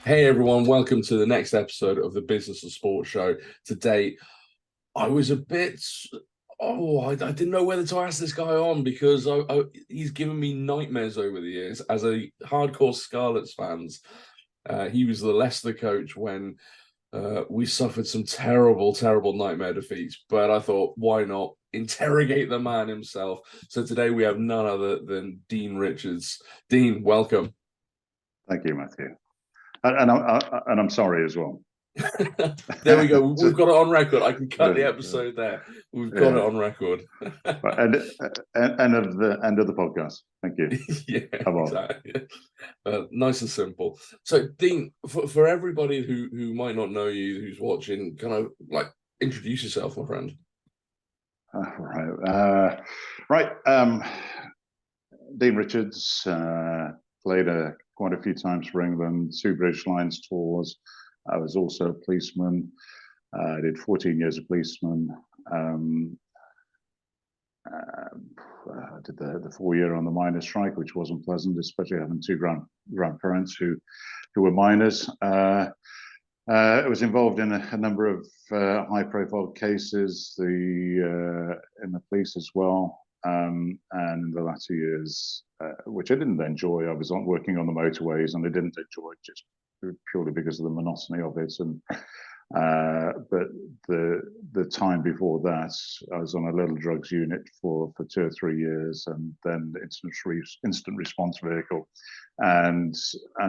Hey everyone, welcome to the next episode of the Business of Sport Show. Today, I was a bit, I didn't know whether to ask this guy on because he's given me nightmares over the years as a hardcore Scarlets fans. He was the Leicester coach when we suffered some terrible, terrible nightmare defeats. But I thought, why not interrogate the man himself? So today we have none other than Dean Richards. Dean, welcome. Thank you, Matthew. And I'm sorry as well. There we go. We've got it on record. I can cut the episode there. We've got it on record. End of the podcast. Thank you. Yeah, come on. Exactly. Nice and simple. So, Dean, for everybody who might not know you, who's watching, kind of like introduce yourself, my friend. Right. Dean Richards played quite a few times for England, 2 British Lions tours. I was also a policeman. I did 14 years of policeman. I did the 4-year on the miners' strike, which wasn't pleasant, especially having 2 grandparents who were miners. I was involved in a number of high-profile cases in the police as well. And in the latter years, which I didn't enjoy, I was working on the motorways, and I didn't enjoy it just purely because of the monotony of it. And but the time before that, I was on a little drugs unit for 2 or 3 years, and then instant response vehicle, and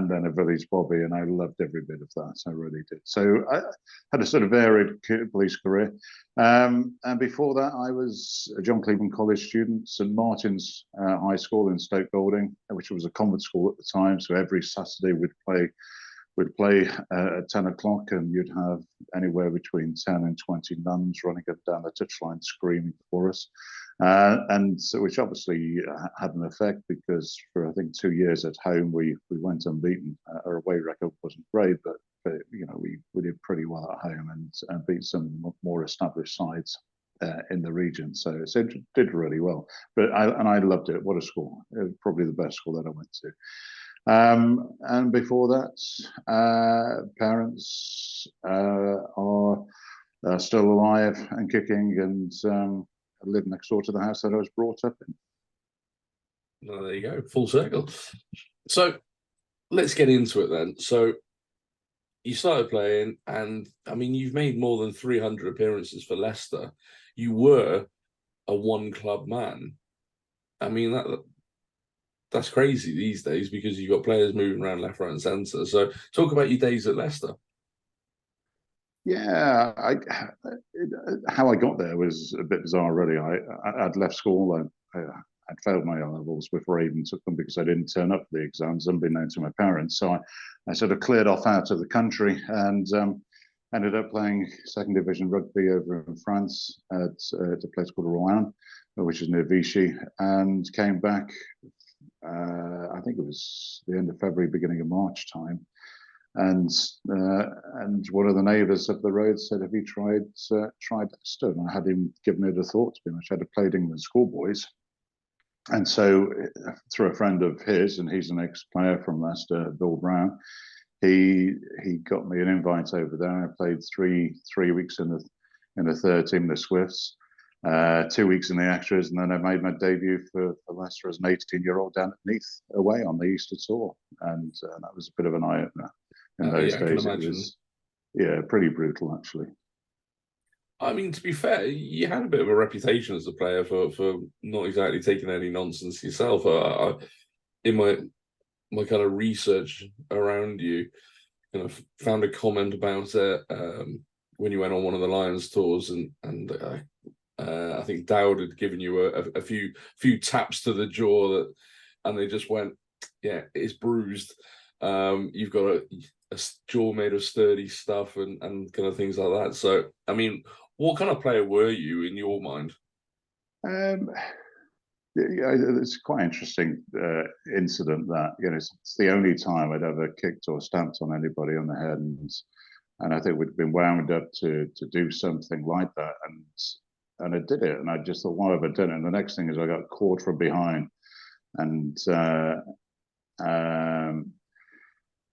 then a village bobby, and I loved every bit of that. I really did. So I had a sort of varied police career. And before that, I was a John Cleveland College student, St Martin's High School in Stoke Golding, which was a convent school at the time. So every Saturday we'd play at 10 o'clock, and you'd have anywhere between 10 and 20 nuns running up down the touchline screaming for us. And so, which obviously had an effect, because for I think 2 years at home we went unbeaten. Our away record wasn't great, but you know, we did pretty well at home and beat some more established sides in the region. So it did really well. But I loved it. What a school! It was probably the best school that I went to. And before that, parents are still alive and kicking, and live next door to the house that I was brought up in. Well, there you go, full circle. So let's get into it then. So you started playing, and I mean, you've made more than 300 appearances for Leicester. You were a one-club man. I mean, that's crazy these days, because you've got players moving around left, right, and centre. So talk about your days at Leicester. Yeah, how I got there was a bit bizarre, really. I'd left school. I'd failed my O-levels before I even took them, because I didn't turn up for the exams, unbeknown to my parents. So I sort of cleared off out of the country, and ended up playing 2nd Division rugby over in France at a place called Rouen, which is near Vichy, and came back. I think it was the end of February, beginning of March time, and one of the neighbours up the road said, "Have you tried Leicester?" And I hadn't given it a thought, to be honest. I'd played England schoolboys, and so through a friend of his, and he's an ex-player from Leicester, Bill Brown, he got me an invite over there. I played three weeks in the third team, the Swifts. 2 weeks in the extras, and then I made my debut for Leicester as an 18-year-old down at Neath away on the Easter tour, and that was a bit of an eye-opener. In those days, it was pretty brutal, actually. I mean, to be fair, you had a bit of a reputation as a player for not exactly taking any nonsense yourself. In my kind of research around you, kind of found a comment about it when you went on one of the Lions tours, and I think Dowd had given you a few taps to the jaw, and they just went, "Yeah, it's bruised. You've got a jaw made of sturdy stuff," and kind of things like that. So, I mean, what kind of player were you in your mind? Yeah, it's quite interesting incident that, you know, it's the only time I'd ever kicked or stamped on anybody on the head, and I think we'd been wound up to do something like that, and I did it, and I just thought, why have I done it? And the next thing is I got caught from behind, and um,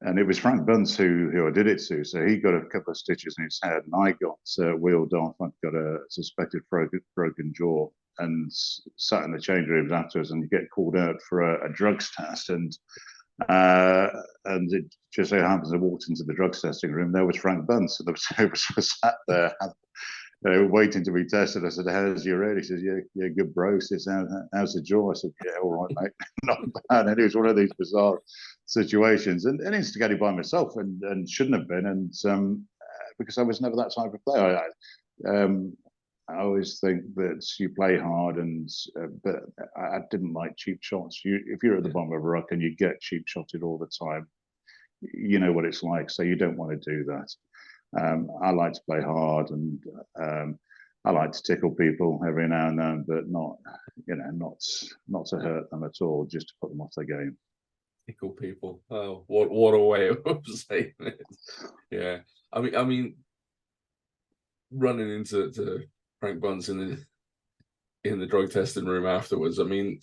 and it was Frank Bunce who I did it to. So he got a couple of stitches in his head, and I got wheeled off. I got a suspected broken jaw, and sat in the change rooms afterwards. And you get called out for a drugs test, and it just so happens I walked into the drugs testing room. There was Frank Bunce, and I was sat there. Waiting to be tested. I said, "How's your head?" He says, "Yeah, good, bro." He says, "How's the jaw?" I said, "Yeah, all right, mate, not bad." And it was one of these bizarre situations, and instigated by myself, and shouldn't have been, and because I was never that type of player. I always think that you play hard, and but I didn't like cheap shots. If you're at the bottom of a ruck and you get cheap shotted all the time, you know what it's like. So you don't want to do that. I like to play hard, and I like to tickle people every now and then, but not, not to hurt them at all, just to put them off their game. Tickle people. Oh, what a way of saying it. Yeah, I mean, running into Frank Bunce in the drug testing room afterwards. I mean,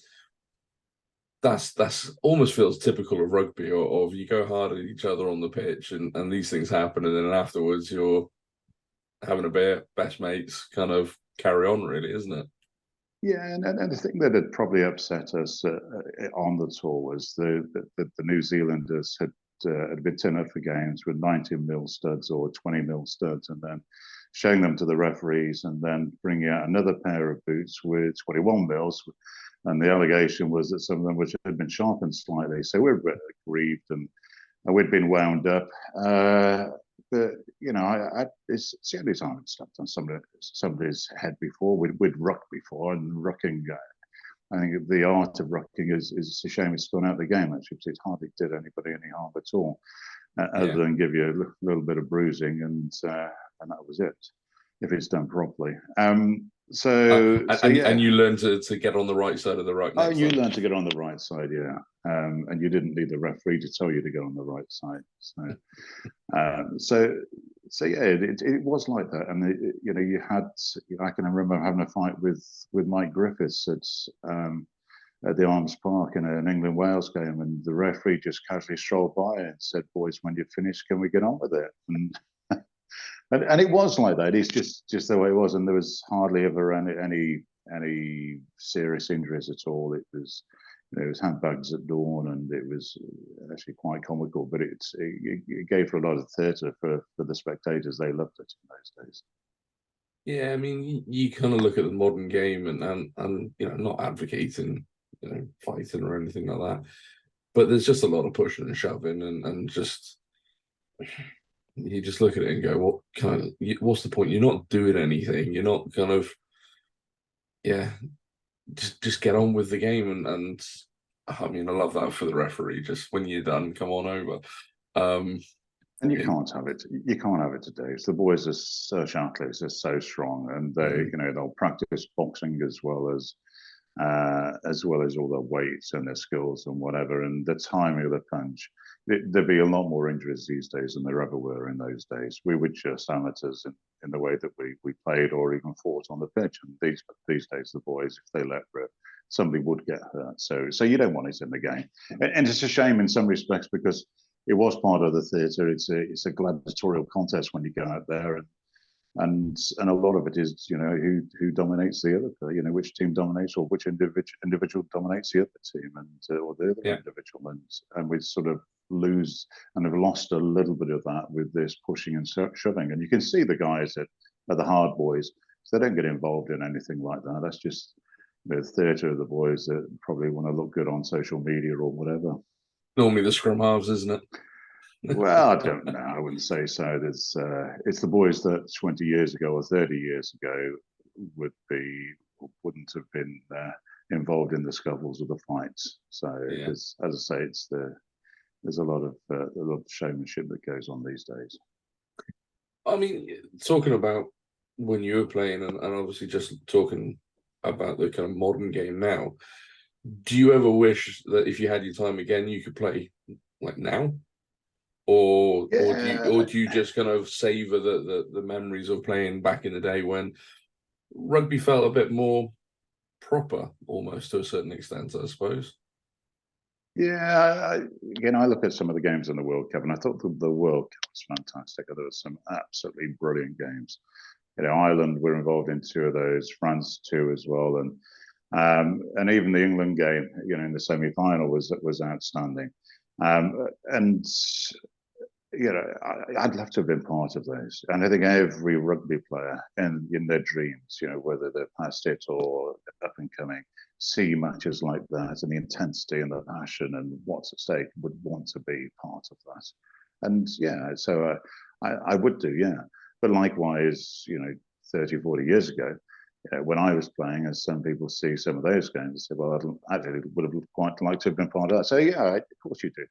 that's almost feels typical of rugby, or you go hard at each other on the pitch, and these things happen, and then afterwards you're having a beer, best mates, kind of carry on, really, isn't it? Yeah, and the thing that had probably upset us on the tour was the New Zealanders had been turned up for games with 19mm studs or 20mm studs, and then showing them to the referees, and then bringing out another pair of boots with 21mm. And the allegation was that some of them had been sharpened slightly. So we were a bit aggrieved, and we'd been wound up. But it's the only time I'd stepped on somebody's head before. We'd rucked before, and rucking. I think the art of rucking is a shame it's gone out of the game, actually, because it hardly did anybody any harm at all, other than give you a little bit of bruising, and that was it, if it's done properly. And you learn to get on the right side of the ruck. Oh, you learn to get on the right side, yeah. And you didn't need the referee to tell you to go on the right side. So yeah, it was like that. And you had, I can remember having a fight with Mike Griffiths at the Arms Park in an England Wales game, and the referee just casually strolled by and said, "Boys, when you're finished, can we get on with it?" And it was like that. It's just the way it was, and there was hardly ever any serious injuries at all. It was handbags at dawn, and it was actually quite comical. But it gave for a lot of theatre for the spectators. They loved it in those days. Yeah, I mean, you kind of look at the modern game, and not advocating fighting or anything like that, but there's just a lot of pushing and shoving, and just. You just look at it and go, what's the point? You're not doing anything. You're not kind of, just get on with the game. And I mean, I love that for the referee. Just when you're done, come on over. And you can't have it. You can't have it today. So the boys are such athletes. They're so strong, and they'll practice boxing as well as all their weights and their skills and whatever, and the timing of the punch. There'd be a lot more injuries these days than there ever were in those days. We were just amateurs in the way that we played or even fought on the pitch. And these days, the boys, if they let rip, somebody would get hurt. So you don't want it in the game. And it's a shame in some respects, because it was part of the theatre. It's a gladiatorial contest when you go out there, and a lot of it is who dominates the other, which team dominates, or which individual dominates the other team, and or the other individual, and we sort of lose and have lost a little bit of that with this pushing and shoving. And you can see the guys that are the hard boys, so they don't get involved in anything like that. That's just the theatre of the boys that probably want to look good on social media or whatever. Normally the scrum halves, isn't it? Well, I don't know. I wouldn't say so. It's the boys that 20 years ago or 30 years ago wouldn't have been involved in the scuffles or the fights. So, as I say, there's a lot of showmanship that goes on these days. I mean, talking about when you were playing, and obviously just talking about the kind of modern game now, do you ever wish that if you had your time again, you could play like now? or Yeah, do you just kind of savor the memories of playing back in the day when rugby felt a bit more proper, almost to a certain extent, I suppose. yeah. I look at some of the games in the World Cup, and I thought the World Cup was fantastic. There were some absolutely brilliant games. Ireland were involved in two of those, France two as well, and even the England game, in the semi-final was outstanding. And I'd love to have been part of those. And I think every rugby player in their dreams, whether they're past it or up and coming, see matches like that and the intensity and the passion and what's at stake, would want to be part of that. And yeah, so I would do, yeah. But likewise, 30, 40 years ago, when I was playing, as some people see some of those games and say, well, I actually would have quite liked to have been part of that. So, yeah, of course you do.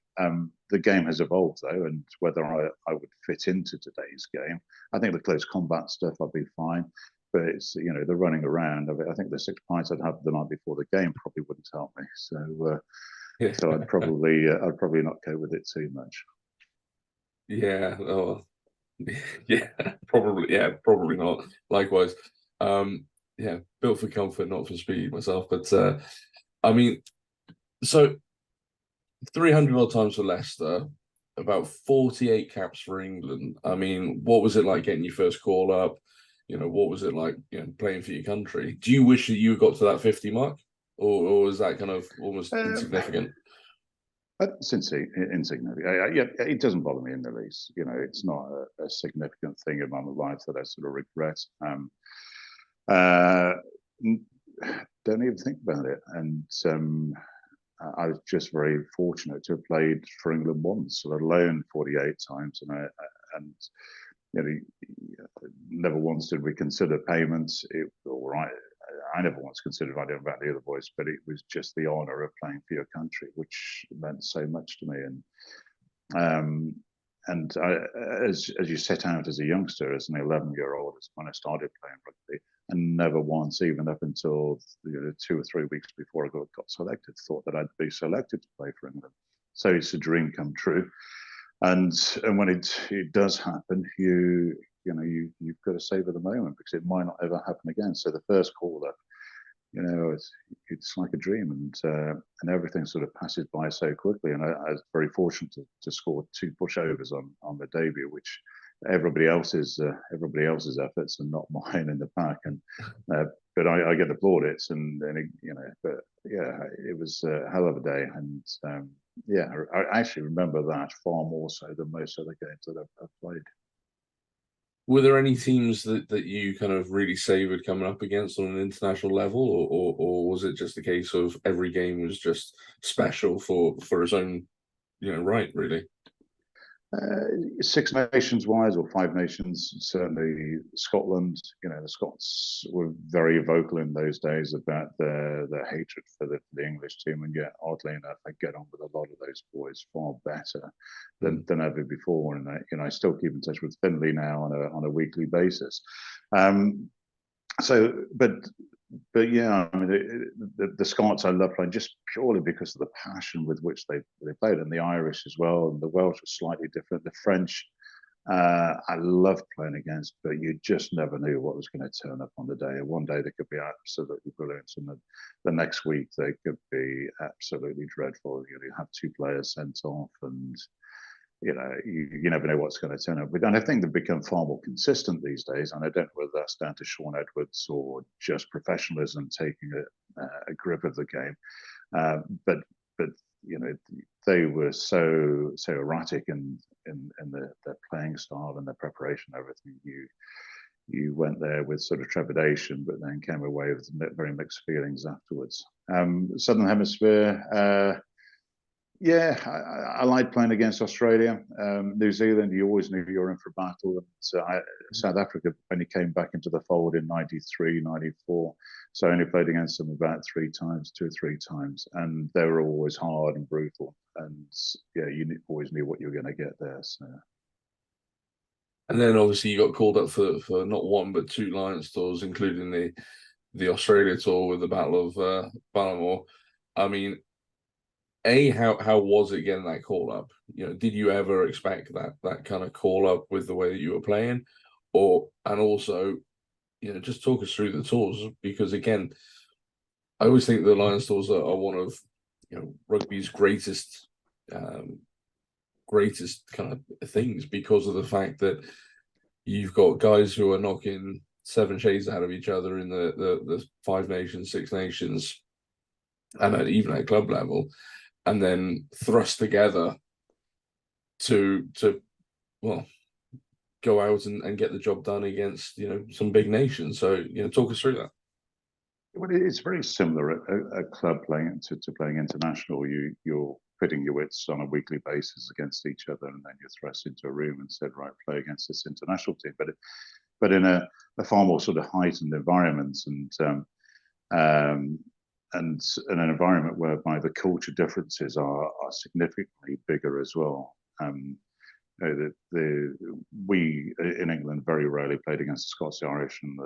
The game has evolved, though, and whether I would fit into today's game, I think the close combat stuff, I'd be fine. But it's, the running around. I think the 6 pints I'd had the night before the game probably wouldn't help me. So I'd probably not go with it too much. Yeah. Oh, yeah. Probably not. Likewise. Yeah, built for comfort, not for speed myself. But I mean, so 300 odd times for Leicester, about 48 caps for England. I mean, what was it like getting your first call up? What was it like, playing for your country? Do you wish that you got to that 50 mark, or is that kind of almost insignificant? It's insignificant. Yeah, it doesn't bother me in the least. It's not a significant thing in my life that I sort of regret. Uh, don't even think about it. And I was just very fortunate to have played for England once, let alone 48 times. And never once did we consider payments. All right, I never once considered, I don't know about the other boys, but it was just the honour of playing for your country, which meant so much to me. And as you set out as a youngster, as an 11-year-old, when I started playing rugby, and never once, even up until 2 or 3 weeks before I got selected, thought that I'd be selected to play for England. So it's a dream come true. And when it does happen, you've got to savor the moment, because it might not ever happen again. So the first call up, it's like a dream, and everything sort of passes by so quickly. And I was very fortunate to score 2 pushovers on the debut, which everybody else's efforts and not mine in the pack. And but I get the plaudits, but yeah, it was a hell of a day. And yeah, I actually remember that far more so than most other games that I've played. Were there any teams that you kind of really savoured coming up against on an international level, or was it just a case of every game was just special for its own, right, really? Six Nations wise, or Five Nations, certainly Scotland. The Scots were very vocal in those days about their hatred for the English team, and yet, oddly enough, I get on with a lot of those boys far better than ever before. And I still keep in touch with Finley now on a weekly basis. But yeah, I mean, the Scots I love playing just purely because of the passion with which they played, and the Irish as well, and the Welsh was slightly different. The French, I loved playing against, but you just never knew what was going to turn up on the day. One day they could be absolutely brilliant, and the next week they could be absolutely dreadful. You have 2 players sent off, and you never know what's going to turn up. And I think they've become far more consistent these days. And I don't know whether that's down to Shaun Edwards or just professionalism taking a grip of the game. But they were so erratic in their playing style and their preparation, everything. You went there with sort of trepidation, but then came away with very mixed feelings afterwards. Southern Hemisphere. Yeah, I like playing against Australia. New Zealand, you always knew you were in for battle. And South Africa only came back into the fold in 93, 94. So I only played against them about 3 times, 2 or 3 times. And they were always hard and brutal. And yeah, you always knew what you were going to get there. So. And then obviously you got called up for not 1 but 2 Lions tours, including the Australia tour with the Battle of Ballymore. I mean, how was it getting that call up? You know, did you ever expect that kind of call up with the way that you were playing, and also, you know, just talk us through the tours, because again, I always think the Lions tours are one of, you know, rugby's um, greatest kind of things, because of the fact that you've got guys who are knocking seven shades out of each other in the Five Nations, Six Nations, and even at club level, and then thrust together to well, go out and get the job done against, you know, some big nations. So, you know, talk us through that. Well, it's very similar at a club playing to playing international. You're pitting your wits on a weekly basis against each other, and then you're thrust into a room and said, right, play against this international team. But in a far more sort of heightened environment, um, and in an environment whereby the culture differences are significantly bigger as well. We in England very rarely played against the Scots, the Irish, and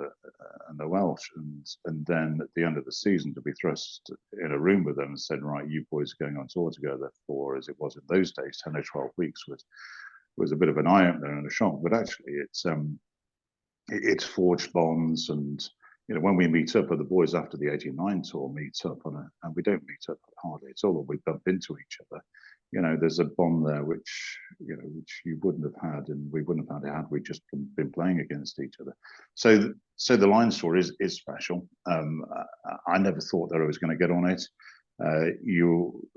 the Welsh, and then at the end of the season to be thrust in a room with them and said, right, you boys are going on tour together for, as it was in those days, 10 or 12 weeks was a bit of an eye opener and a shock. But actually, it's forged bonds, and you know, when we meet up, or the boys after the '89 tour meet up and we don't meet up hardly at all, or we bump into each other. You know, there's a bond there which you wouldn't have had, and we wouldn't have had we just been playing against each other. So the Lions tour is special. I never thought that I was going to get on it. You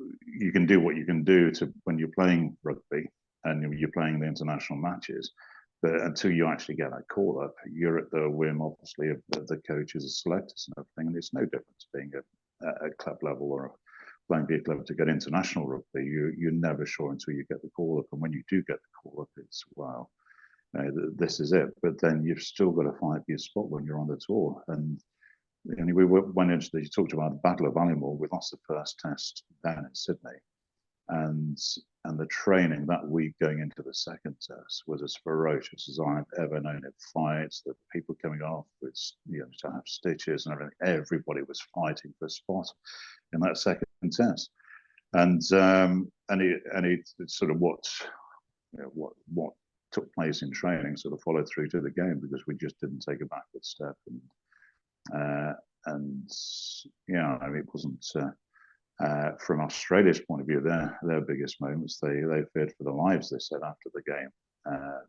can do what you can do to when you're playing rugby and you're playing the international matches. But until you actually get that call up, you're at the whim, obviously, of the coaches and selectors and everything. And it's no different to being at club level or playing big club to get international rugby. You're never sure until you get the call up. And when you do get the call up, it's wow, this is it. But then you've still got to fight for your spot when you're on the tour. And we went into you talked about the Battle of Ballymore. We lost the first test down in Sydney. And the training that week going into the second test was as ferocious as I've ever known it. Fights, the people coming off with, you know, to have stitches and everything. Everybody was fighting for a spot in that second test, and it's sort of what took place in training sort of followed through to the game, because we just didn't take a backward step, and yeah, I mean, it wasn't. From Australia's point of view, their biggest moments, they feared for their lives, they said after the game,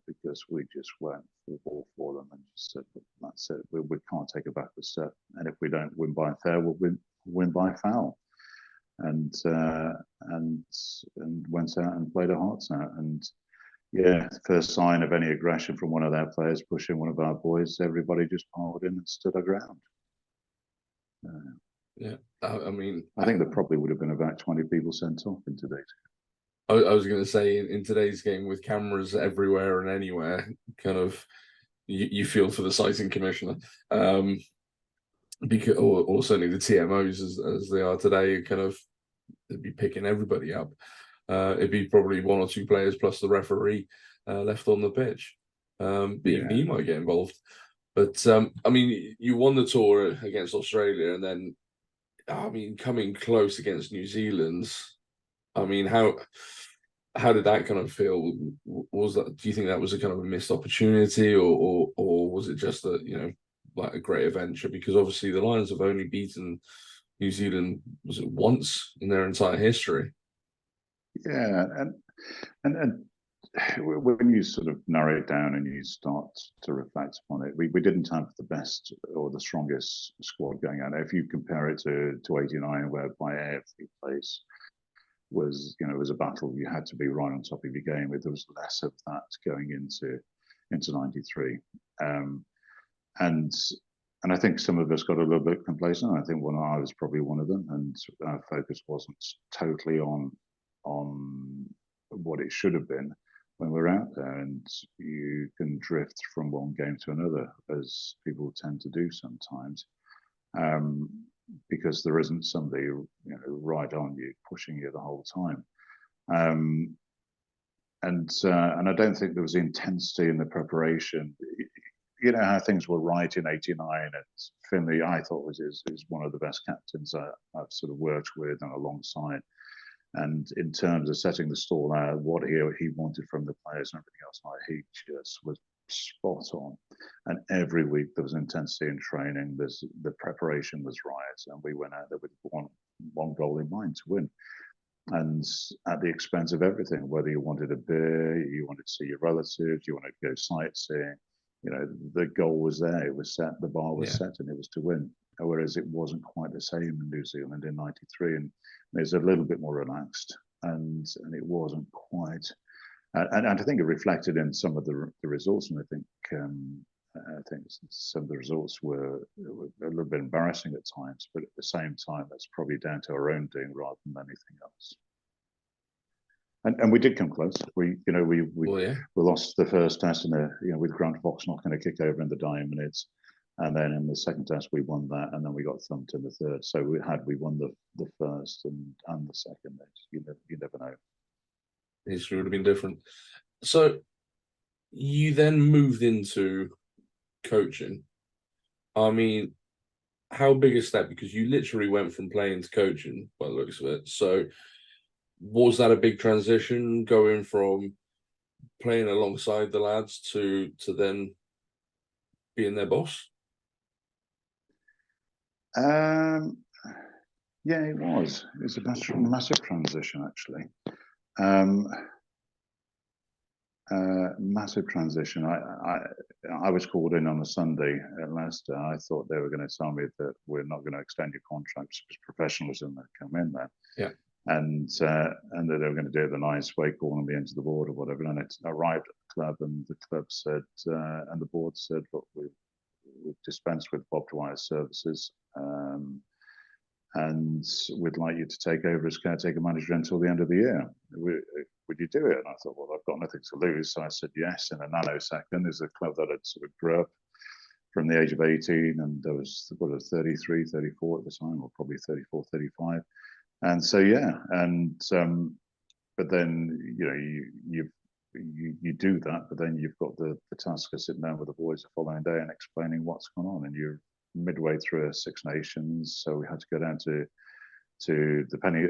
because we just weren't full for them and just said, that's it, we can't take a backward step. And if we don't win by fair, we'll win by foul. And went out and played our hearts out. And yeah, first sign of any aggression from one of their players pushing one of our boys, everybody just piled in and stood our ground. Yeah, I mean, I think there probably would have been about 20 people sent off in today's game. I was going to say, in today's game with cameras everywhere and anywhere, kind of, you feel for the sighting commissioner, because or certainly the TMOs as they are today, kind of, they'd be picking everybody up. It'd be probably one or two players plus the referee left on the pitch. But even he might get involved. But I mean, you won the tour against Australia, and then, I mean, coming close against New Zealand. I mean, how did that kind of feel? Was that? Do you think that was a kind of a missed opportunity, or was it just a, you know, like a great adventure? Because obviously the Lions have only beaten New Zealand, was it once in their entire history? Yeah, and when you sort of narrow it down and you start to reflect upon it, we didn't have the best or the strongest squad going out. If you compare it to '89, whereby every place was, you know, it was a battle, you had to be right on top of your game. There was less of that going into '93, and I think some of us got a little bit complacent. I think I was probably one of them, and our focus wasn't totally on what it should have been when we're out there. And you can drift from one game to another, as people tend to do sometimes, because there isn't somebody, you know, right on you pushing you the whole time. And I don't think there was intensity in the preparation. You know how things were right in '89, and Finlay, I thought, is one of the best captains I've sort of worked with and alongside. And in terms of setting the stall out, what he wanted from the players and everything else, like he just was spot on. And every week there was intensity in training. The preparation was right, and we went out there with one goal in mind to win, and at the expense of everything. Whether you wanted a beer, you wanted to see your relatives, you wanted to go sightseeing, the goal was there. It was set. The bar was set, and it was to win. Whereas it wasn't quite the same in New Zealand in '93, and it's a little bit more relaxed, and it wasn't quite. And I think it reflected in some of the results, and I think some of the results were a little bit embarrassing at times, but at the same time, that's probably down to our own doing rather than anything else. And we did come close. We lost the first test with Grant Fox knocking a kick over in the dying minutes, and then in the second test we won that, and then we got thumped in the third. So we won the first and the second, you never know. History would have been different. So you then moved into coaching. I mean, how big a step? Because you literally went from playing to coaching by the looks of it. So was that a big transition, going from playing alongside the lads to then being their boss? Yeah, it was. It's a massive transition, actually. Massive transition. I was called in on a Sunday at Leicester. I thought they were going to tell me that we're not going to extend your contracts because professionalism had come in there. Yeah. And that they were going to do it the nice way, calling me into the board or whatever. And it arrived at the club, and the club said, and the board said, look, we've dispensed with Bob Dwyer's services, and we'd like you to take over as caretaker manager until the end of the year. Would you do it? And I thought, well, I've got nothing to lose. So I said yes in a nanosecond. There's a club that I'd sort of grew up from the age of 18, and there was 33, 34 at the time, or probably 34, 35. And so, yeah. And, but then, you do that, but then you've got the task of sitting down with the boys the following day and explaining what's gone on. And you're midway through a Six Nations, so we had to go down to the Penny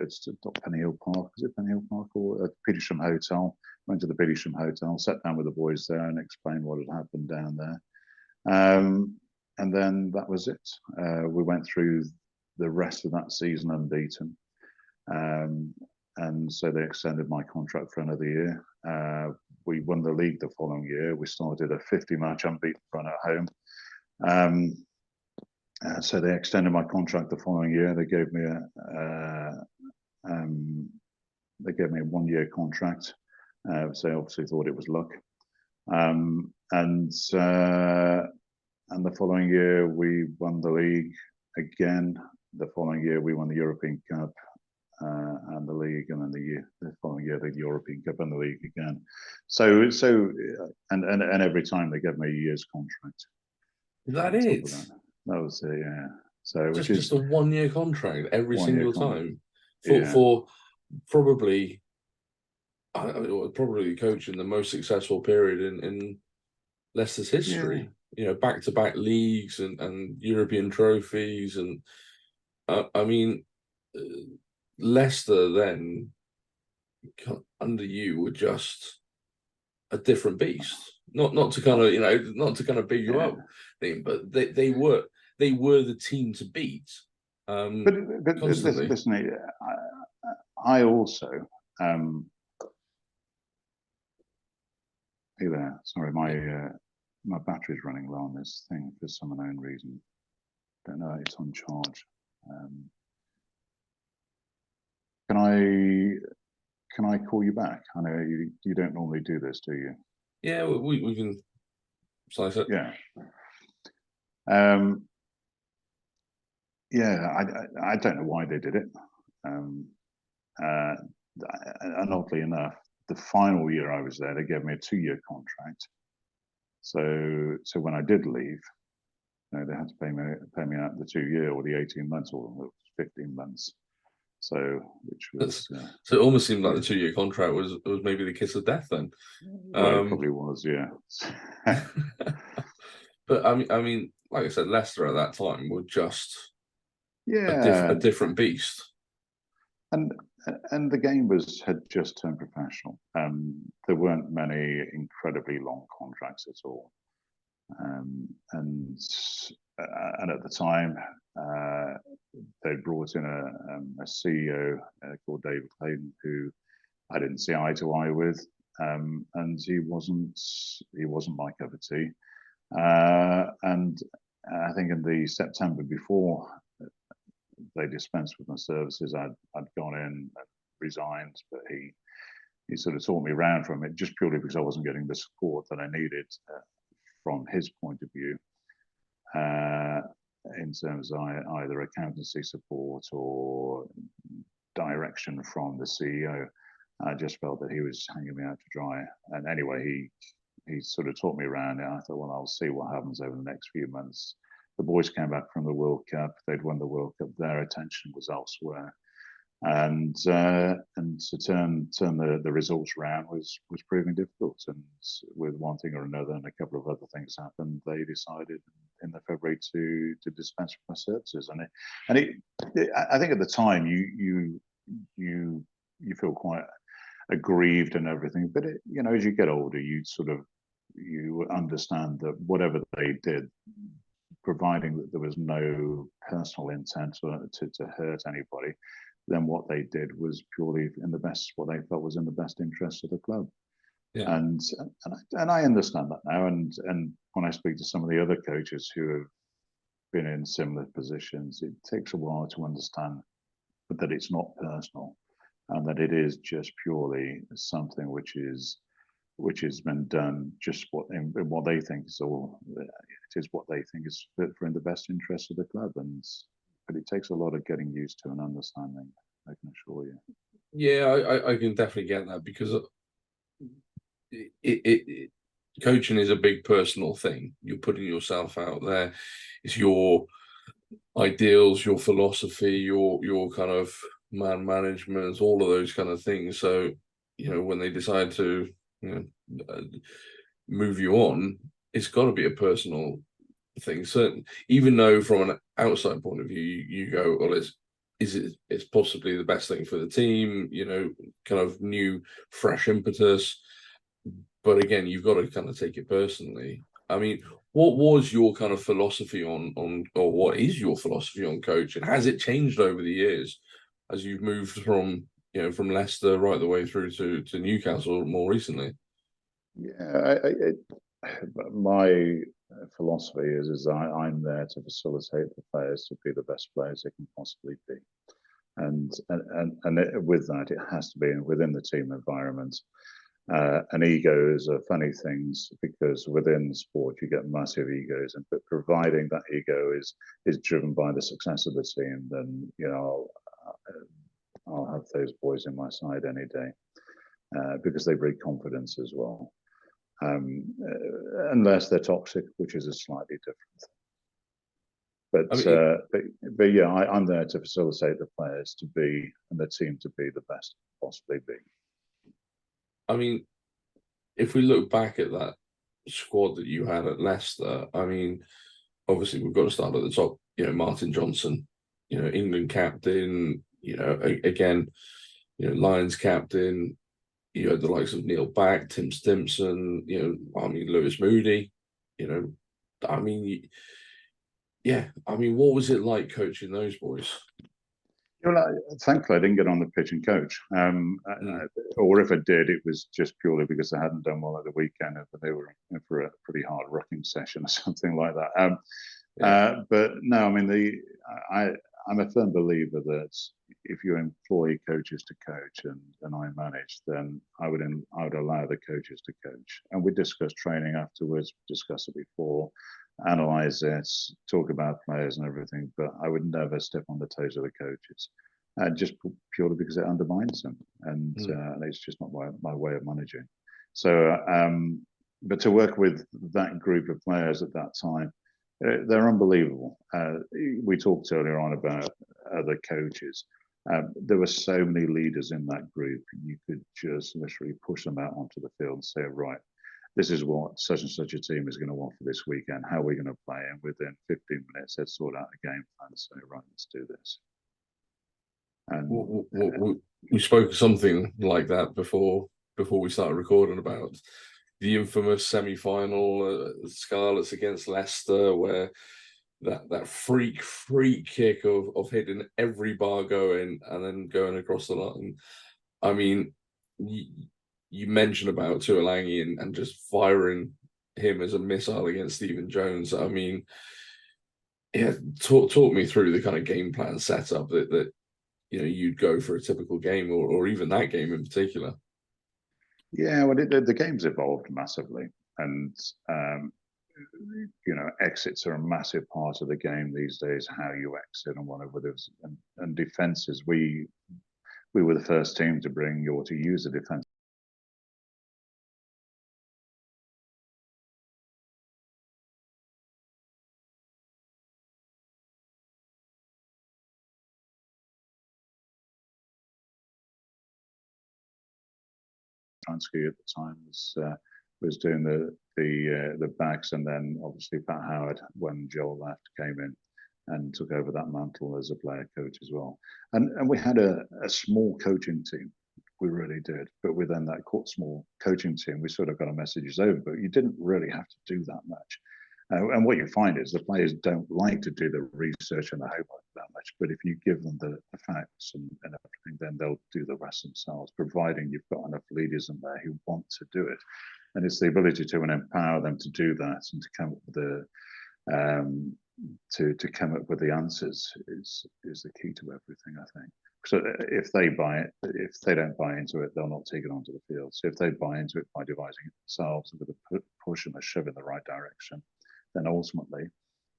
Hill Park. Is it Penny Hill Park or Petersham Hotel? Went to the Petersham Hotel, sat down with the boys there, and explained what had happened down there. And then that was it. We went through the rest of that season unbeaten. And so they extended my contract for another year. We won the league the following year. We started a 50-match unbeaten run at home. So they extended my contract the following year. They gave me a 1-year contract. So they obviously thought it was luck. And the following year we won the league again. The following year we won the European Cup and the league, and then the following year the European Cup and the league again. So and every time they gave me a year's contract. Is that it? That was it, yeah. So just a 1-year contract every single time Yeah. for probably coaching the most successful period in Leicester's history. Yeah. Back-to-back leagues and European trophies, and I mean, Leicester then under you were just a different beast. Not to kind of big you up thing, but they were the team to beat. But listen, I also hey there. Sorry, my battery's running low on this thing for some unknown reason. Don't know, it's on charge. Can I call you back? I know you don't normally do this, do you? Yeah, we can slice it. Yeah. Yeah, I don't know why they did it. And oddly enough, the final year I was there, they gave me a 2-year contract. So when I did leave, they had to pay me out the 2-year or the 18 months or 15 months. So which was so it almost seemed like the 2-year contract was maybe the kiss of death then. Well, it probably was, yeah. But I mean, like I said, Leicester at that time were just a different beast. And and the game had just turned professional. There weren't many incredibly long contracts at all, and at the time they brought in a CEO called David Hayden, who I didn't see eye to eye with, and he wasn't my cup of tea. And I think in the September before they dispensed with my services, I'd gone in and resigned, but he sort of talked me around from it just purely because I wasn't getting the support that I needed from his point of view, in terms of either accountancy support or direction from the CEO. I just felt that he was hanging me out to dry. And anyway, he sort of talked me around it. I thought, well, I'll see what happens over the next few months. The boys came back from the World Cup. They'd won the World Cup. Their attention was elsewhere, and to turn the results around was proving difficult. And with one thing or another, and a couple of other things happened, they decided in the February to dispense with my services. And I think at the time you feel quite aggrieved and everything, but as you get older, you understand that whatever they did, providing that there was no personal intent to hurt anybody, then what they did was purely what they felt was in the best interest of the club. Yeah. And I understand that now. And when I speak to some of the other coaches who have been in similar positions, it takes a while to understand that it's not personal, and that it is just purely something which has been done just in what they think is it is what they think is for in the best interest of the club. But it takes a lot of getting used to and understanding, I can assure you. Yeah, I can definitely get that, because coaching is a big personal thing. You're putting yourself out there. It's your ideals, your philosophy, your kind of man management, all of those kind of things. So, when they decide to move you on, it's got to be a personal thing. Certain, even though from an outside point of view, you go, well, it's possibly the best thing for the team, kind of new, fresh impetus. But again, you've got to kind of take it personally. I mean, what was your kind of philosophy on, or what is your philosophy on coaching? Has it changed over the years as you've moved from Leicester right the way through to Newcastle more recently? Yeah, my philosophy is I'm there to facilitate the players to be the best players they can possibly be, and with that, it has to be within the team environment. And egos are funny things, because within sport you get massive egos, but providing that ego is driven by the success of the team, then I'll have those boys in my side any day, because they bring confidence as well. Unless they're toxic, which is a slightly different thing. But yeah, I'm there to facilitate the players to be, and the team to be, the best possibly be. I mean, if we look back at that squad that you had at Leicester, I mean, obviously we've got to start at the top. Martin Johnson, England captain. Again, Lions captain. You had the likes of Neil Back, Tim Stimpson. Lewis Moody. I mean, what was it like coaching those boys? Thankfully, I didn't get on the pitch and coach, or if I did, it was just purely because I hadn't done well at the weekend, but they were in for a pretty hard rucking session or something like that. But no, I mean, I'm a firm believer that if you employ coaches to coach and I manage, then I would allow the coaches to coach, and we discuss training afterwards, discuss it before, analyze it, talk about players and everything, but I would never step on the toes of the coaches, just purely because it undermines them, and it's just not my way of managing. So, but to work with that group of players at that time, they're unbelievable. We talked earlier on about other coaches. There were so many leaders in that group. You could just literally push them out onto the field and say, right, this is what such and such a team is going to want for this weekend. How are we going to play? And within 15 minutes, they'd sort out a game plan and say, right, let's do this. And we spoke of something like that before we started recording about the infamous semi-final, Scarlets against Leicester, where that freak kick of hitting every bar going and then going across the line. I mean, you mentioned about Tuolangi and just firing him as a missile against Stephen Jones. I mean, yeah, talk me through the kind of game plan setup that you'd go for a typical game, or even that game in particular. Yeah, well, the game's evolved massively, and exits are a massive part of the game these days. How you exit and whatever it is, and defenses. We were the first team to bring or to use a defense Transky at the time was doing the backs, and then obviously Pat Howard, when Joel left, came in and took over that mantle as a player coach as well. And we had a small coaching team. We really did. But within that small coaching team, we sort of got our messages over, but you didn't really have to do that much. And what you find is the players don't like to do the research and the homework that much. But if you give them the facts and everything, then they'll do the rest themselves, providing you've got enough leaders in there who want to do it. And it's the ability to empower them to do that and to come up with to come up with the answers is the key to everything, I think. So if they buy it, if they don't buy into it, they'll not take it onto the field. So if they buy into it by devising it themselves with a push and a shove in the right direction, then ultimately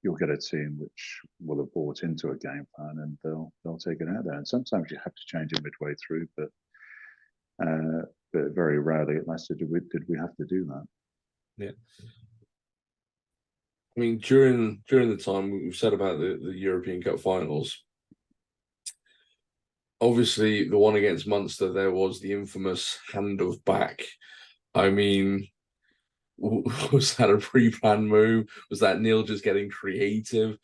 you'll get a team which will have bought into a game plan and they'll take it out there. And sometimes you have to change it midway through, but very rarely at Leicester did we have to do that. Yeah. I mean, during the time we've said about the European Cup finals, obviously the one against Munster, there was the infamous hand of back. I mean, was that a pre-planned move? Was that Neil just getting creative?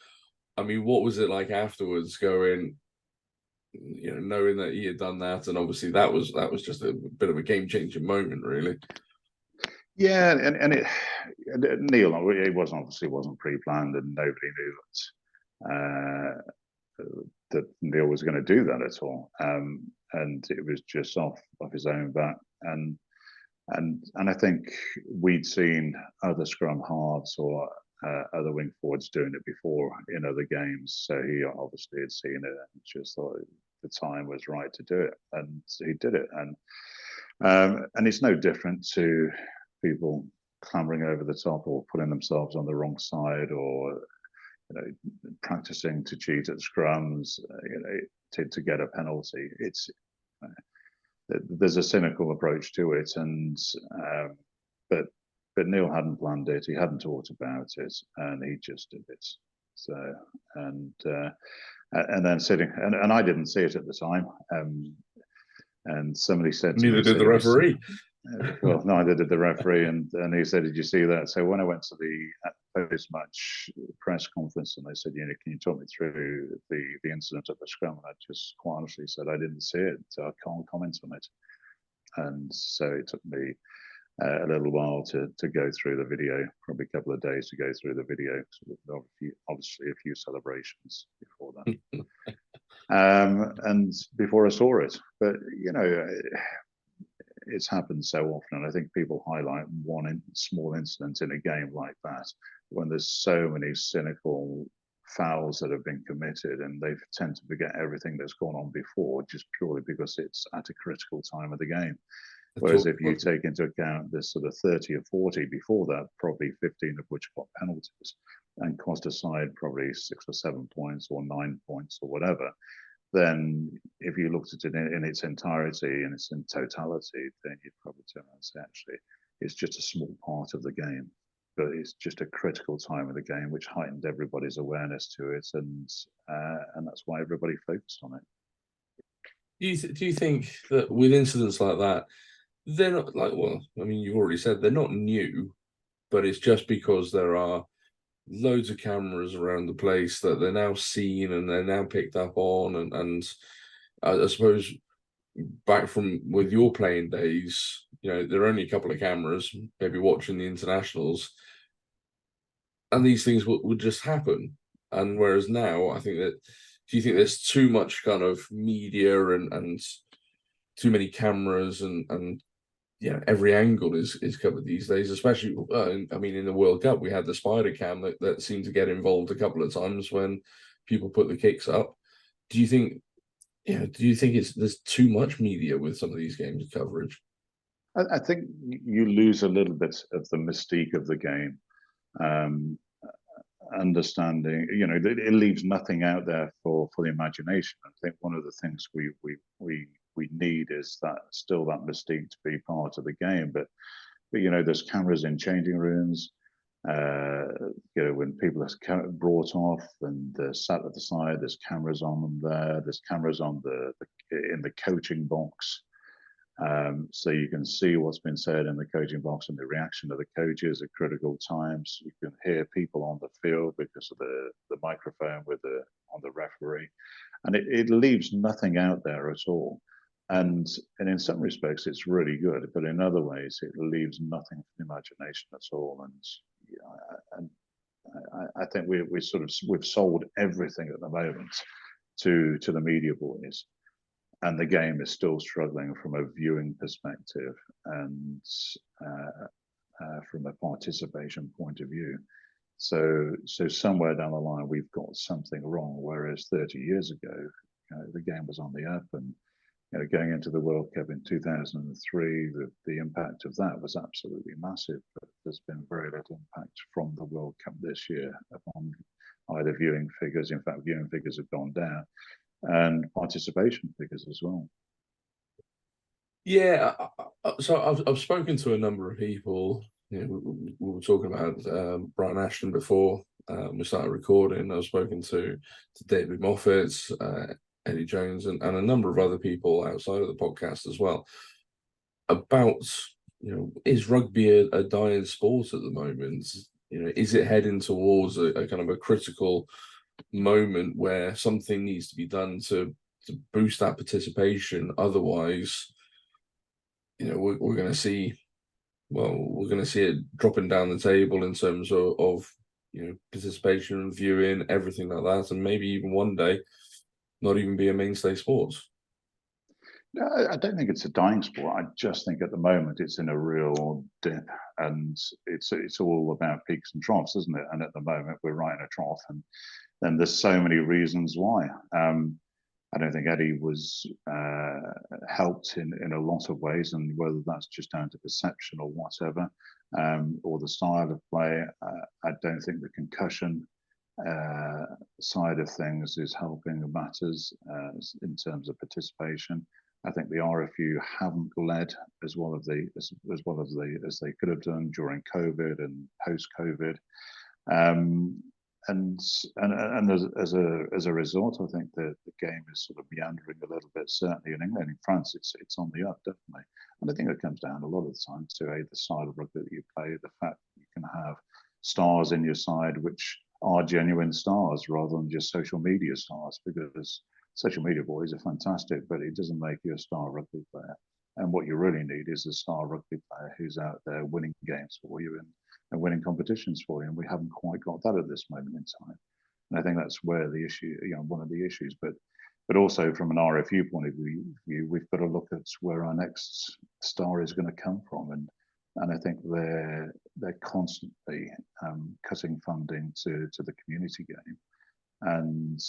I mean, what was it like afterwards, going, knowing that he had done that, and obviously that was just a bit of a game-changing moment, really. Yeah, and Neil, it wasn't pre-planned, and nobody knew that Neil was going to do that at all. And it was just off his own bat. And I think we'd seen other scrum halves or other wing forwards doing it before in other games. So he obviously had seen it and just thought the time was right to do it, and he did it. And it's no different to people clambering over the top or putting themselves on the wrong side, or practicing to cheat at scrums, to get a penalty. There's a cynical approach to it, and but Neil hadn't planned it. He hadn't thought about it, and he just did it. So and then sitting, and I didn't see it at the time. And somebody said to me, neither did the referee. Well, neither did the referee, and he said, "Did you see that?" So when I went to the post-match press conference, and they said, "Can you talk me through the incident at the scrum?" And I just quite honestly said, "I didn't see it, so I can't comment on it." And so it took me a little while to go through the video, probably a couple of days to go through the video. So obviously, a few celebrations before that, and before I saw it. But it's happened so often, and I think people highlight one small incident in a game like that when there's so many cynical fouls that have been committed, and they tend to forget everything that's gone on before just purely because it's at a critical time of the game. Whereas if you take into account there's sort of 30 or 40 before that, probably 15 of which got penalties and cost a side probably 6 or 7 points or 9 points or whatever, then if you looked at it in its entirety and its in totality, then you'd probably turn around and say, actually, it's just a small part of the game, but it's just a critical time of the game, which heightened everybody's awareness to it, and that's why everybody focused on it. Do you think that with incidents like that, they're not like, well, I mean, you've already said they're not new, but it's just because there are loads of cameras around the place that they're now seen and they're now picked up on, and I suppose back from with your playing days, there are only a couple of cameras, maybe watching the internationals, and these things would just happen. And whereas now, I think that, do you think there's too much kind of media and too many cameras and every angle is covered these days, especially I mean, in the World Cup we had the spider cam that seemed to get involved a couple of times when people put the kicks up. Do you think there's too much media with some of these games coverage? I think you lose a little bit of the mystique of the game. Understanding, it leaves nothing out there for the imagination. I think one of the things we need is that mystique to be part of the game. But there's cameras in changing rooms. When people are brought off and they're sat at the side, there's cameras on them there. There's cameras on in the coaching box. So you can see what's been said in the coaching box and the reaction of the coaches at critical times. You can hear people on the field because of the microphone on the referee, and it leaves nothing out there at all. And in some respects, it's really good, but in other ways, it leaves nothing for the imagination at all. And I think we've sold everything at the moment to the media boys, and the game is still struggling from a viewing perspective and from a participation point of view. So somewhere down the line, we've got something wrong. Whereas 30 years ago, the game was on the up, and going into the World Cup in 2003, the impact of that was absolutely massive. But there's been very little impact from the World Cup this year upon either viewing figures. In fact, viewing figures have gone down, and participation figures as well. Yeah, so I've spoken to a number of people. We were talking about Brian Ashton before we started recording. I've spoken to David Moffat, Eddie Jones, and a number of other people outside of the podcast as well about, is rugby a dying sport at the moment? Is it heading towards a kind of a critical moment where something needs to be done to boost that participation? Otherwise, we're going to see, it dropping down the table in terms of participation and viewing, everything like that, and maybe even one day not even be a mainstay sport. No, I don't think it's a dying sport. I just think at the moment it's in a real dip, and it's all about peaks and troughs, isn't it? And at the moment we're right in a trough, and then there's so many reasons why. I don't think Eddie was helped in a lot of ways, and whether that's just down to perception or whatever, or the style of play, I don't think the concussion side of things is helping matters in terms of participation. I think the RFU haven't led as well as they could have done during COVID and post COVID. And as a result, I think that the game is sort of meandering a little bit. Certainly in England, in France, it's on the up, definitely. And I think it comes down a lot of the time to the style of rugby that you play, the fact that you can have stars in your side which are genuine stars rather than just social media stars, because social media boys are fantastic, but it doesn't make you a star rugby player. And what you really need is a star rugby player who's out there winning games for you and winning competitions for you. And we haven't quite got that at this moment in time. And I think that's where the issue, one of the issues. But also from an RFU point of view, we've got to look at where our next star is going to come from. And I think they're constantly cutting funding to the community game, and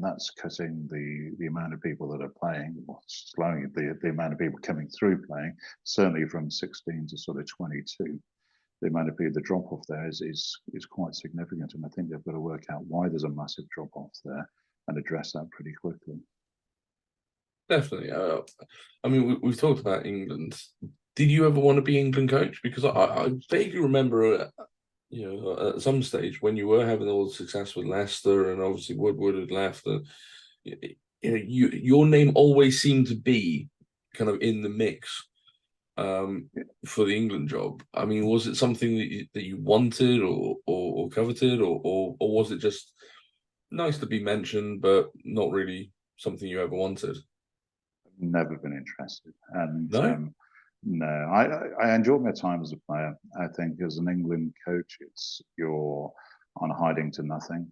that's cutting the amount of people that are playing, slowing the amount of people coming through playing. Certainly from 16 to sort of 22, the amount of people, the drop off there is quite significant, and I think they've got to work out why there's a massive drop off there and address that pretty quickly. Definitely. I mean, we've talked about England. Did you ever want to be England coach? Because I vaguely remember, at some stage when you were having all the success with Leicester, and obviously Woodward had left, and your name always seemed to be kind of in the mix for the England job. I mean, was it something that you wanted or coveted, or was it just nice to be mentioned, but not really something you ever wanted? Never been interested, and No. no, I enjoyed my time as a player. I think as an England coach, you're on hiding to nothing.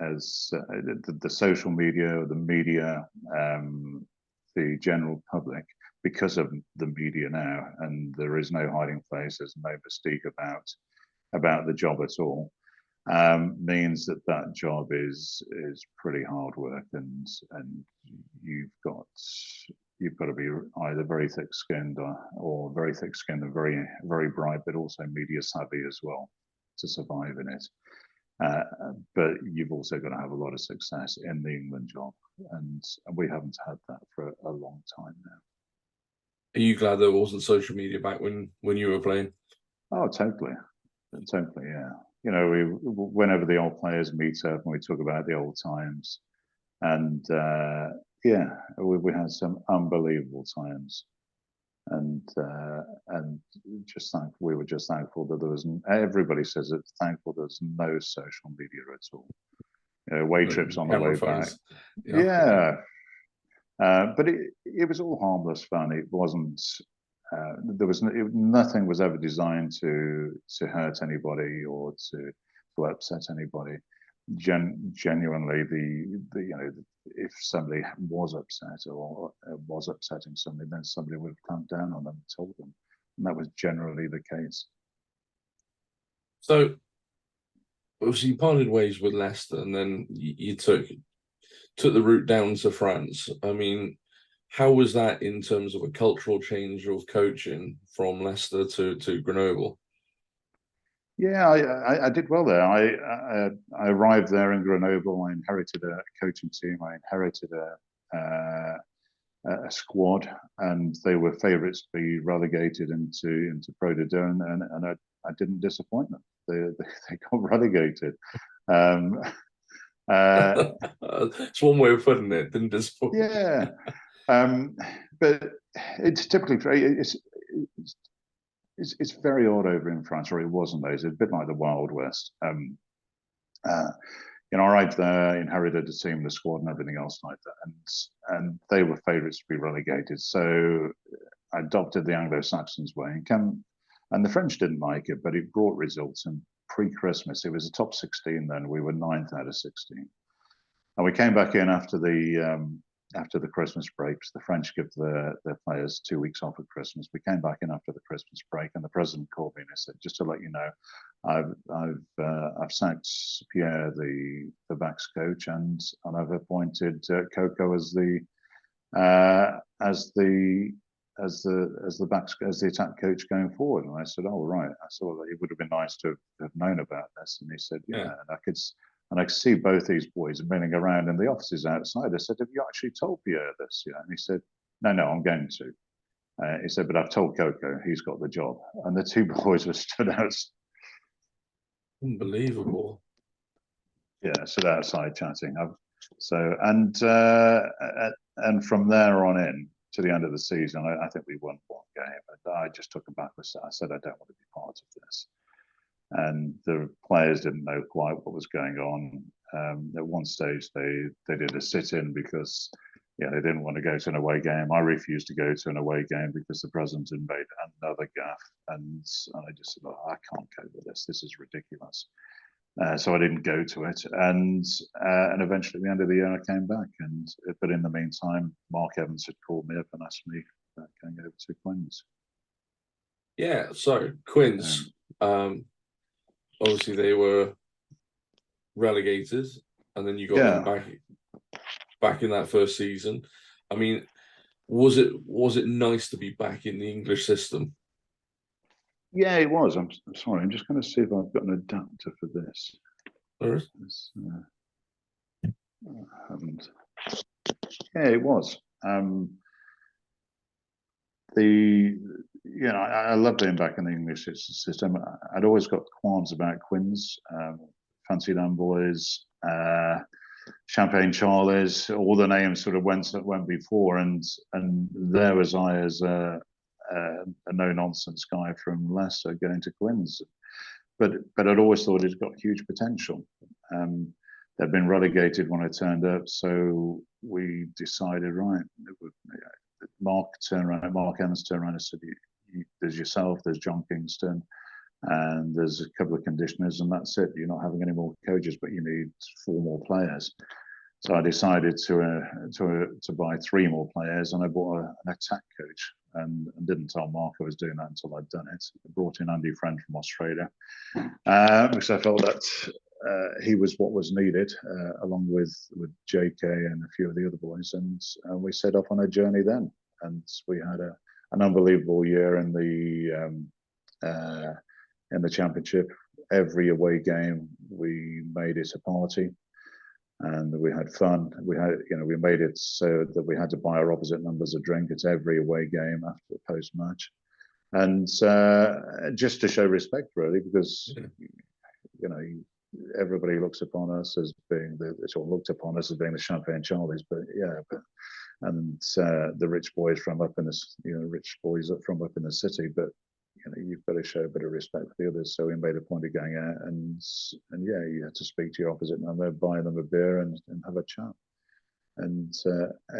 As the social media, the media, the general public, because of the media now, and there is no hiding place. There's no mystique about the job at all. Means that job is pretty hard work, and you've got you've got to be either very thick-skinned or very thick-skinned and very bright, but also media savvy as well to survive in it. But you've also got to have a lot of success in the England job, and we haven't had that for a long time now. Are you glad there wasn't social media back when you were playing? Oh, totally, totally, yeah. You know, whenever the old players meet up and we talk about the old times, and yeah, we had some unbelievable times, and we were just thankful that there was. Everybody says it's thankful there's no social media at all. You know, away trips on the way back. Yeah. But it was all harmless fun. It wasn't. Nothing was ever designed to hurt anybody or to upset anybody. Genuinely, if somebody was upset or was upsetting somebody, then somebody would have clamped down on them and told them, and that was generally the case. So, obviously, you parted ways with Leicester, and then you took the route down to France. I mean, how was that in terms of a cultural change of coaching from Leicester to Grenoble? Yeah, I did well there. I arrived there in Grenoble. I inherited a coaching team. I inherited a squad, and they were favourites to be relegated into Pro D2, and I didn't disappoint them. They got relegated. It's one way of putting it. Didn't disappoint. Yeah, but it's typically it's very odd over in France, or it was in those. It's a bit like the Wild West. You know, I arrived there, inherited the team, the squad, and everything else like that, and they were favourites to be relegated. So I adopted the Anglo-Saxons way, and the French didn't like it, but it brought results. And pre-Christmas, it was a top 16 then. We were 9th out of 16, and we came back in after the Christmas breaks. The French give their players 2 weeks off at Christmas. We came back in after the Christmas break, and the president called me and he said, "Just to let you know, I've sacked Pierre, the backs coach, and I've appointed Coco as the attack coach going forward." And I said, "Oh, right." I said, "Well, it would have been nice to have known about this." And he said, "Yeah." And I could see both these boys milling around in the offices outside. I said, "Have you actually told Pierre this?" Yeah. And he said, No, I'm going to. He said, "But I've told Coco, he's got the job." And the two boys were stood out. Unbelievable. Yeah, stood outside chatting. And from there on in to the end of the season, I think we won one game. And I just took a backward step. I said, I don't want to be part of this. And the players didn't know quite what was going on. At one stage, they did a sit-in because they didn't want to go to an away game. I refused to go to an away game because the president had made another gaffe, and I just said, "Oh, I can't cope with this. This is ridiculous." So I didn't go to it, and eventually, at the end of the year, I came back. But in the meantime, Mark Evans had called me up and asked me about going over to Quins. Yeah. So Quins. Obviously, they were relegated, and then you got them back in that first season. I mean, was it nice to be back in the English system? Yeah, it was. I'm sorry. I'm just going to see if I've got an adapter for this. There is. I haven't. Yeah, it was. I love being back in the English system. I'd always got qualms about Quins, Fancy Dan Boys, Champagne Charlies. All the names sort of went before, and there was I as a no nonsense guy from Leicester going to Quins, but I'd always thought it's got huge potential. they'd been relegated when I turned up, so we decided, right, Mark Evans turned around and said, there's yourself, there's John Kingston, and there's a couple of conditioners, and that's it. You're not having any more coaches, but you need 4 more players. So I decided to buy 3 more players, and I bought an attack coach, and didn't tell Mark I was doing that until I'd done it. I brought in Andy Friend from Australia, because I felt that he was what was needed, along with JK and a few of the other boys, and we set off on a journey then, and we had an unbelievable year in the championship. Every away game we made it a party, and we had fun. We made it so that we had to buy our opposite numbers a drink at every away game after the post match, and just to show respect, really, because everybody looks upon us as being the Champagne Charlies, but the rich boys from up in the city, but you've got to show a bit of respect for the others. So we made a point of going out, and you had to speak to your opposite number, buy them a beer, and have a chat. And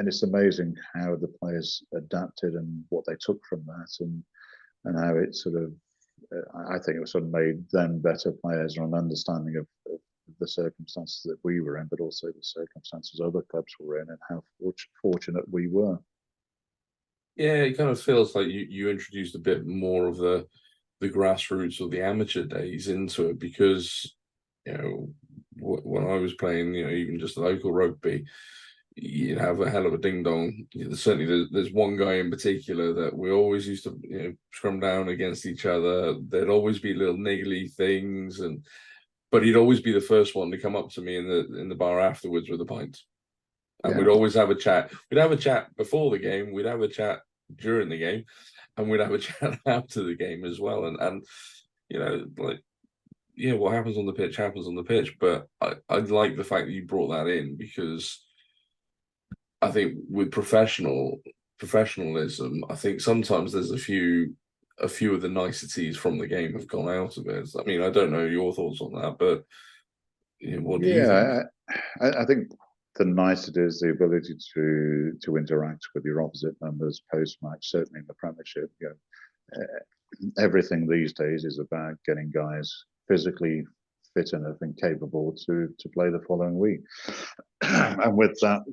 it's amazing how the players adapted and what they took from that, and how it sort of, I think it sort of made them better players, or an understanding of the circumstances that we were in, but also the circumstances other clubs were in, and how fortunate we were. Yeah, it kind of feels like you introduced a bit more of the grassroots or the amateur days into it, because when I was playing, even just local rugby, you'd have a hell of a ding dong. Certainly, there's one guy in particular that we always used to scrum down against each other. There'd always be little niggly things, but he'd always be the first one to come up to me in the bar afterwards with a pint. And we'd always have a chat. We'd have a chat before the game. We'd have a chat during the game, and we'd have a chat after the game as well. And what happens on the pitch happens on the pitch. But I like the fact that you brought that in, because I think with professionalism, I think sometimes there's a few of the niceties from the game have gone out of it. I mean, I don't know your thoughts on that, but what do you think? I think the nicety is the ability to interact with your opposite numbers post match. Certainly in the Premiership, everything these days is about getting guys physically fit enough and capable to play the following week. And with that,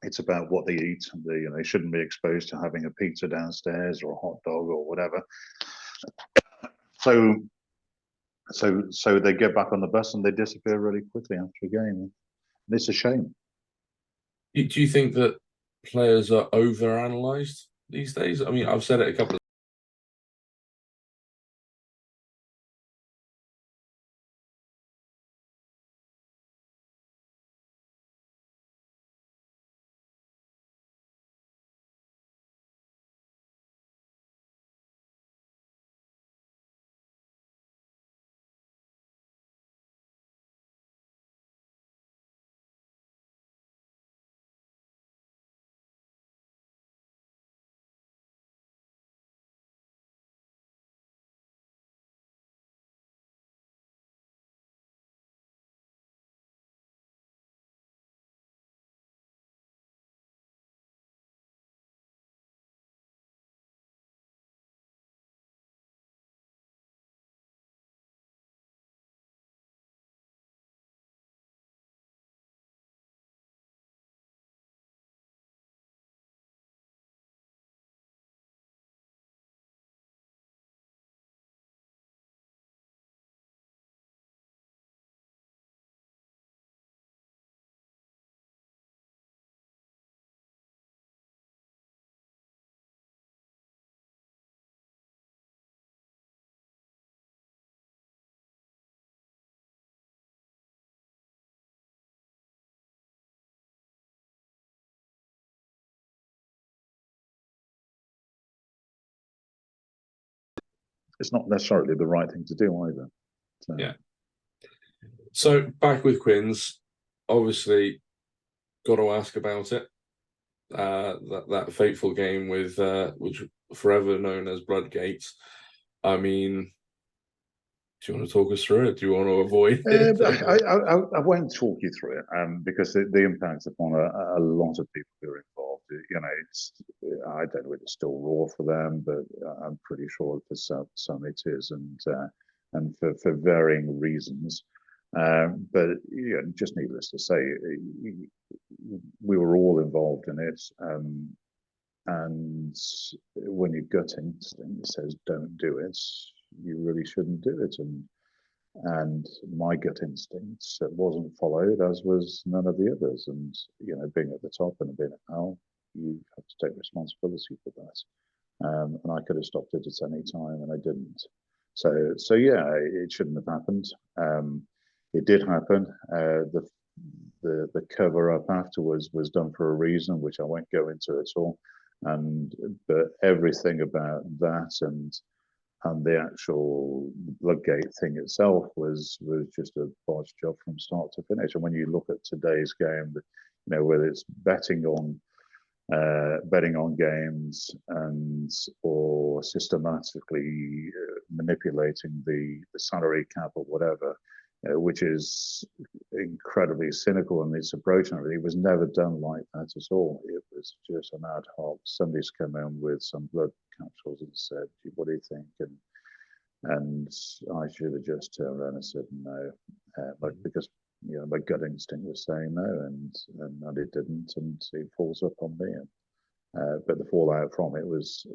it's about what they eat. They shouldn't be exposed to having a pizza downstairs or a hot dog or whatever. So they get back on the bus and they disappear really quickly after a game. And it's a shame. Do you think that players are overanalyzed these days? I mean, I've said it a couple of It's not necessarily the right thing to do either. So. Yeah. So back with Quins, obviously, got to ask about it. That fateful game with which forever known as Bloodgate. I mean, Do you want to talk us through it? Do you want to avoid it? I won't talk you through it because the impact upon a lot of people who are involved, you know, I don't know if it's still raw for them, but I'm pretty sure for some it is, and for varying reasons. But you know, just needless to say, we were all involved in it. And when your gut instinct says don't do it, you really shouldn't do it. And my gut instincts wasn't followed, as was none of the others. And you know, being at the top and being at HAL, you have to take responsibility for that. And I could have stopped it at any time, and I didn't. So yeah, it shouldn't have happened. It did happen. The cover up afterwards was done for a reason, which I won't go into at all. But everything about that and the actual Bloodgate thing itself was just a bodged job from start to finish. And when you look at today's game, you know, whether it's betting on games or systematically manipulating the salary cap or whatever, which is incredibly cynical in its approach and everything. It was never done like that at all. It was just an ad hoc. Somebody's come in with some blood capsules and said, "What do you think?" And I should have just turned around and said no, because you know my gut instinct was saying no, and it didn't, and it falls up on me. But the fallout from it was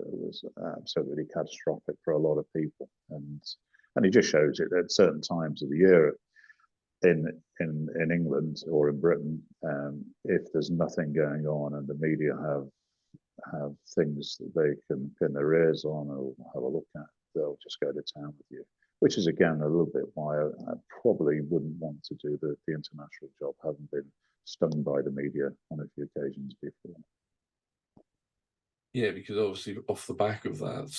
absolutely catastrophic for a lot of people, and it just shows it at certain times of the year in England or in Britain, if there's nothing going on and the media have things that they can pin their ears on or have a look at, they'll just go to town with you. Which is again a little bit why I probably wouldn't want to do the international job, having been stung by the media on a few occasions before. Yeah, because obviously off the back of that,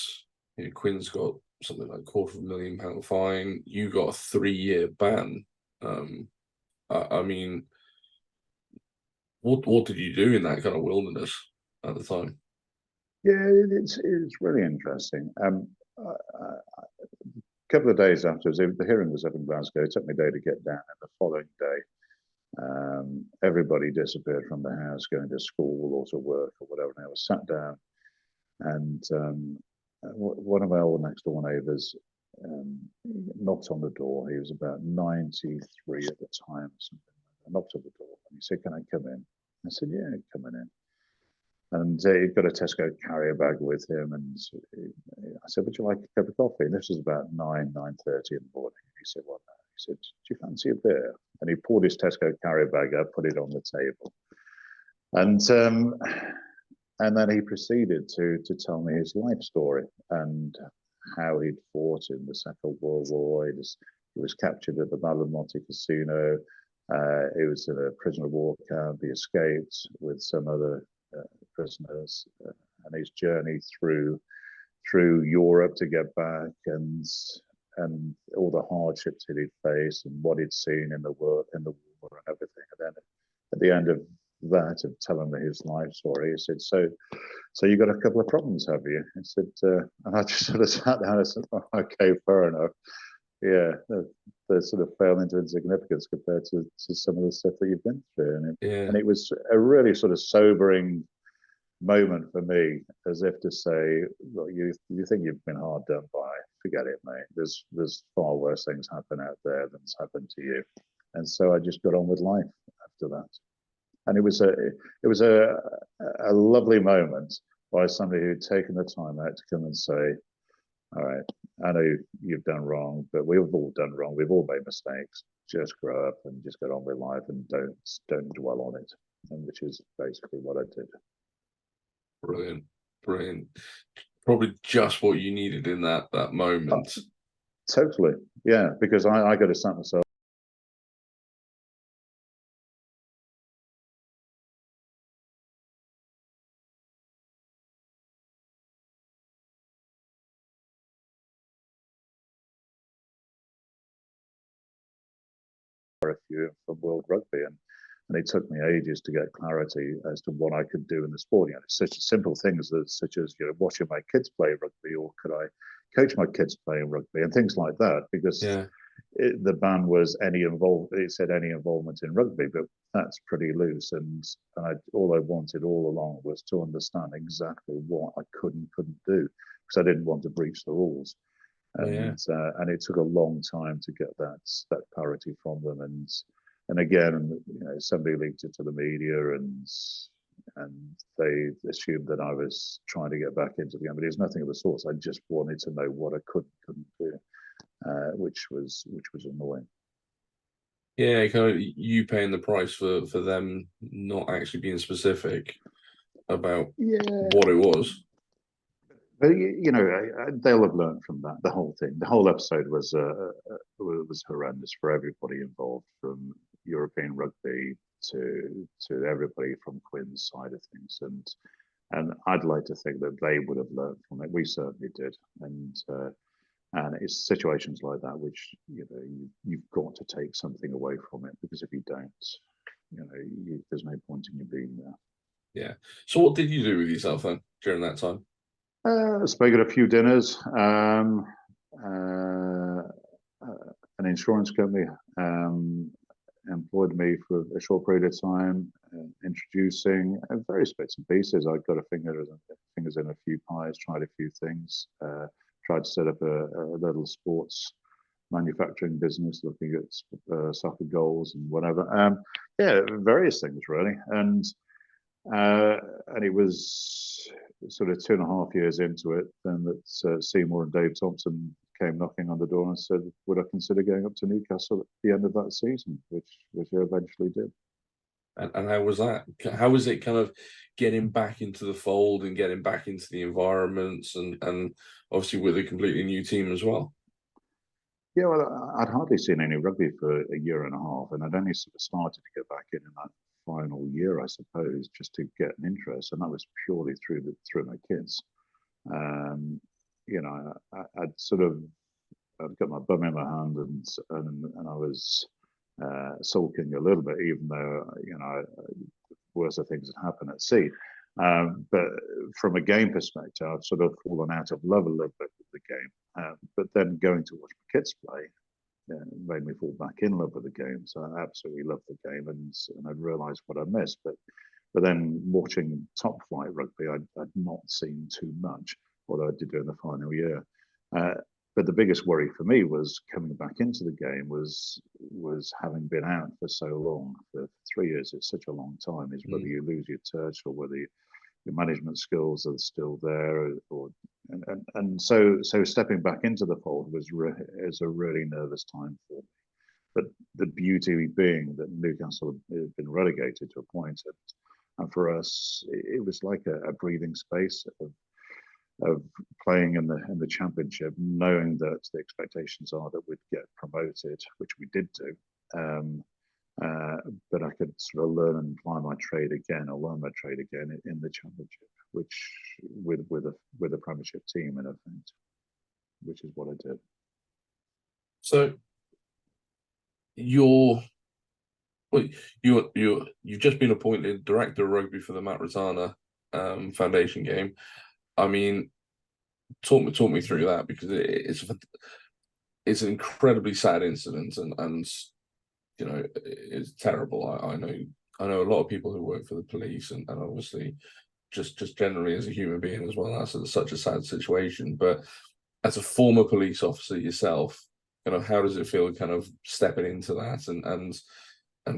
you know, Quinn's got something like £250,000 fine. You got a 3-year ban. I mean, what did you do in that kind of wilderness at the time? Yeah, it's really interesting. A couple of days after the hearing was up in Glasgow, it took me a day to get down, and the following day, everybody disappeared from the house, going to school or to work or whatever. And I was sat down, and one of my old next door neighbours knocked on the door. He was about 93 at the time. I knocked on the door, and he said, "Can I come in?" I said, "Yeah, come in." And he'd got a Tesco carrier bag with him, and I said, "Would you like a cup of coffee?" And this was about 9:30 in the morning. He said, "What now?" He said, "Do you fancy a beer?" And he poured his Tesco carrier bag up, put it on the table, and then he proceeded to tell me his life story and how he'd fought in the Second World War. He was captured at the Badalamenti Casino. He was in a prisoner of war camp. He escaped with some other prisoners, and his journey through Europe to get back, and all the hardships that he'd faced and what he'd seen in the war and everything. And then at the end of that, of telling me his life story, he said, "So you got a couple of problems, have you?" I said, and I just sort of sat down and said, "Oh, okay, fair enough." Yeah, they sort of fell into insignificance compared to some of the stuff that you've been through, and it was a really sort of sobering moment for me, as if to say, "Look, you think you've been hard done by? Forget it, mate. There's far worse things happen out there than's happened to you." And so I just got on with life after that. And it was a lovely moment by somebody who'd taken the time out to come and say, "All right, I know you've done wrong, but we've all done wrong. We've all made mistakes. Just grow up and just get on with life and don't dwell on it." And which is basically what I did. Brilliant, brilliant. Probably just what you needed in that moment. Totally, yeah. Because I got to set myself a few from World Rugby, and it took me ages to get clarity as to what I could do in the sport. You know, such simple things as such as, you know, watching my kids play rugby, or coach my kids playing rugby and things like that, because Yeah. the ban was any involvement. It said any involvement in rugby, but that's pretty loose. And all I wanted all along was to understand exactly what I could and couldn't do, because I didn't want to breach the rules. Yeah. And it took a long time to get that clarity from them. And again, somebody leaked it to the media, and they assumed that I was trying to get back into the game, but it was nothing of the sort. I just wanted to know what I couldn't do, which was annoying. Yeah, kind of you paying the price for them not actually being specific about Yeah, what it was. but they'll have learned from that. The whole thing, the whole episode was horrendous for everybody involved, from European rugby to everybody from Quinn's side of things, and I'd like to think that they would have learned from it. We certainly did, and it's situations like that which you've got to take something away from it, because if you don't, there's no point in you being there. Yeah. So what did you do with yourself then during that time? Spoke at a few dinners. Uh, an insurance company employed me for a short period of time, introducing various bits and pieces. I got fingers in a few pies, tried a few things, tried to set up a little sports manufacturing business, looking at soccer goals and whatever. Yeah, various things really, and it was sort of 2.5 years into it then that Seymour and Dave Thompson came knocking on the door and said, would I consider going up to Newcastle at the end of that season, which I eventually did. And how was that? How was it kind of getting back into the fold and getting back into the environments, and obviously with a completely new team as well? Yeah, well, I'd hardly seen any rugby for a year and a half, and I'd only sort of started to get back in that final year, I suppose, just to get an interest, and that was purely through my kids. Um, I'd sort of I'd got my bum in my hand, and I was sulking a little bit, even though worse things had happened at sea. But from a game perspective, I've sort of fallen out of love a little bit with the game. But then going to watch my kids play made me fall back in love with the game. So I absolutely loved the game, and I'd realised what I missed. But then watching top flight rugby, I'd not seen too much, although I did do in the final year. But the biggest worry for me was coming back into the game was having been out for so long. For 3 years, it's such a long time. Is whether you lose your touch or whether your management skills are still there, and so stepping back into the fold is a really nervous time for me. But the beauty being that Newcastle had been relegated to a point, and for us, it was like a breathing space of playing in the championship, knowing that the expectations are that we'd get promoted, which we did do. But I could sort of learn and ply my trade again, or learn my trade again in the championship, which with a Premiership team in effect, which is what I did. So you've just been appointed director of rugby for the Matt Rotana Foundation game. I mean, talk me through that, because it's an incredibly sad incident, and it's terrible. I know a lot of people who work for the police, and obviously just generally as a human being as well. That's such a sad situation. But as a former police officer yourself, how does it feel kind of stepping into that and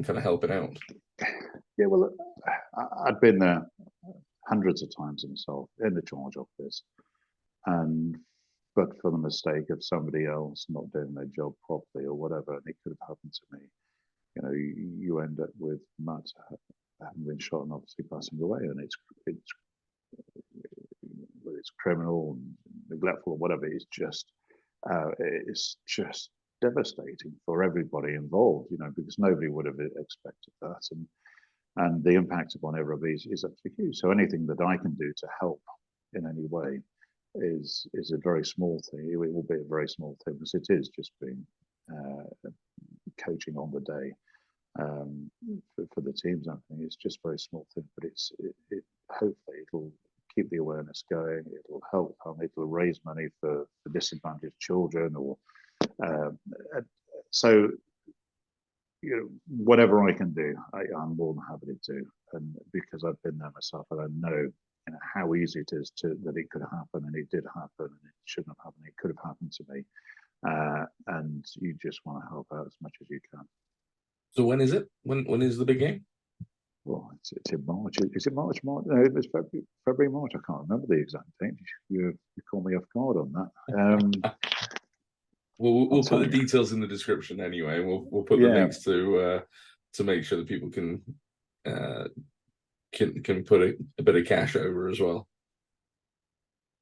kind of helping out? Yeah, well, I'd been there hundreds of times myself in the charge office, but for the mistake of somebody else not doing their job properly or whatever, and it could have happened to me. You end up with Matt having been shot and obviously passing away, and it's criminal and neglectful or whatever. It's just devastating for everybody involved, because nobody would have expected that, and the impact upon everybody is absolutely huge. So anything that I can do to help in any way is a very small thing. It will be a very small thing, because it is just being coaching on the day for the teams. I think it's just a very small thing, but it hopefully it'll keep the awareness going. It'll help. It'll raise money for the disadvantaged children, or uh, so whatever I can do, I'm more than happy to do, and because I've been there myself, and I know how easy it is that it could happen, and it did happen, and it shouldn't have happened. It could have happened to me, and you just want to help out as much as you can. So when is it? When is the big game? Well, it's in March. Is it March? March? No, it's February, March. I can't remember the exact date. You call me off guard on that. We'll put the details in the description anyway. We'll put the links to make sure that people can put a bit of cash over as well.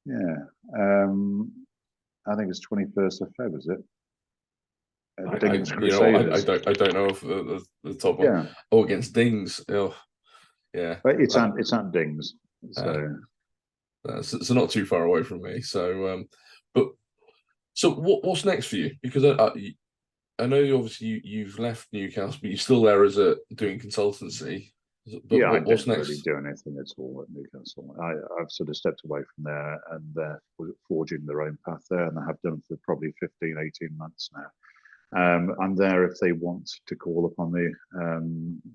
Yeah, I think it's 21st of Feb, is it? I don't know if the top one. Yeah. Oh, against Dings. Oh, yeah. But it's at Dings, so not too far away from me. So, what's next for you? Because I know you've left Newcastle, but you're still there as doing consultancy. But yeah, I what's didn't next? really do anything at all at Newcastle. I've sort of stepped away from there, and they're forging their own path there, and I have done for probably 15, 18 months now. I'm there if they want to call upon me,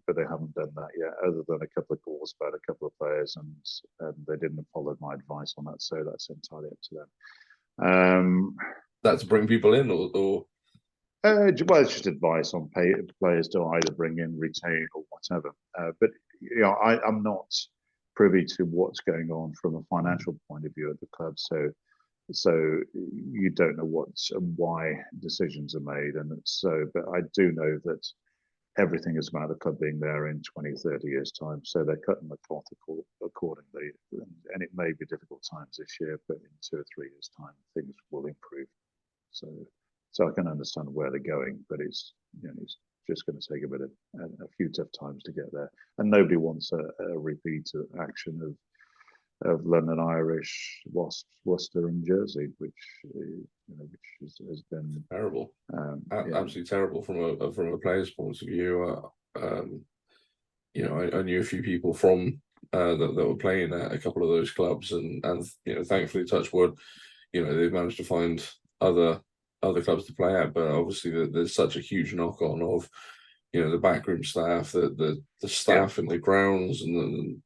but they haven't done that yet, other than a couple of calls about a couple of players, and they didn't follow my advice on that, so that's entirely up to them. That's bring people in, or well, it's just advice on players to either bring in, retain, or whatever. But I'm not privy to what's going on from a financial point of view at the club, so you don't know what's and why decisions are made, and but I do know that everything is about the club being there in 20, 30 years' time, so they're cutting the cloth accordingly, and it may be difficult times this year, but in 2 or 3 years' time, things will improve. So I can understand where they're going, but it's just going to take a few tough times to get there, and nobody wants a repeat action of London Irish, Worcester, and Jersey, which has been terrible, absolutely terrible from a player's point of view. I knew a few people from that were playing at a couple of those clubs, and thankfully, touch wood, they've managed to find other clubs to play at. But obviously, there's such a huge knock on of the backroom staff, the staff in the grounds, and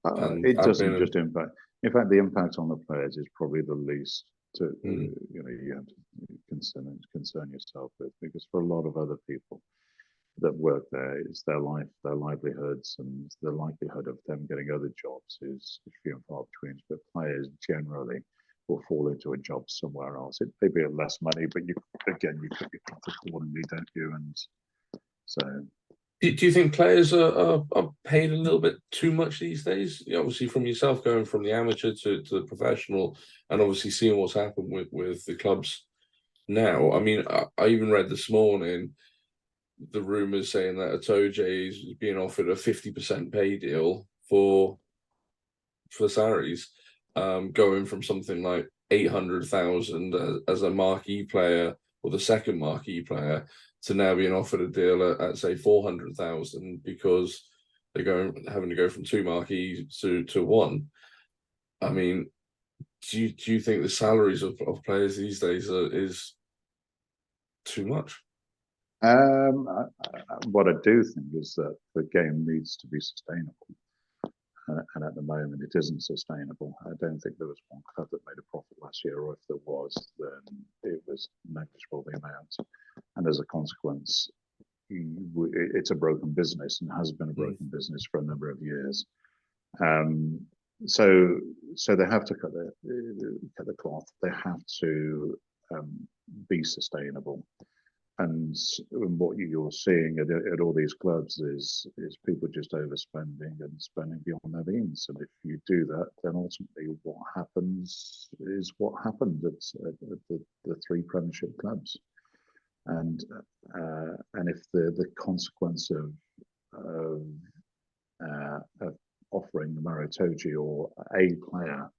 it doesn't just impact. In fact, the impact on the players is probably the least you have to concern yourself with, because for a lot of other people that work there, it's their livelihoods, and the likelihood of them getting other jobs is few and far between. But players generally will fall into a job somewhere else. It may be less money, but you cut your cloth accordingly, don't you? And so. Do you think players are paid a little bit too much these days? Obviously, from yourself going from the amateur to the professional, and obviously seeing what's happened with the clubs now. I mean, I even read this morning the rumours saying that Itoje is being offered a 50% pay deal for salaries, going from something like 800,000 as a marquee player, or the second marquee player, to now being offered a deal at say 400,000, because they're having to go from 2 marquees to 1. I mean, do you think the salaries of players these days is too much? What I do think is that the game needs to be sustainable, and at the moment it isn't sustainable. I don't think there was one club that made a profit last year, or if there was, then it was negligible, the amount. And as a consequence, it's a broken business, and has been a broken business for a number of years. So they have to cut the cloth. They have to be sustainable. And what you're seeing at all these clubs is people just overspending and spending beyond their means. And if you do that, then ultimately what happens is what happened at the 3 Premiership clubs. And if the consequence of offering Maro Itoje or a player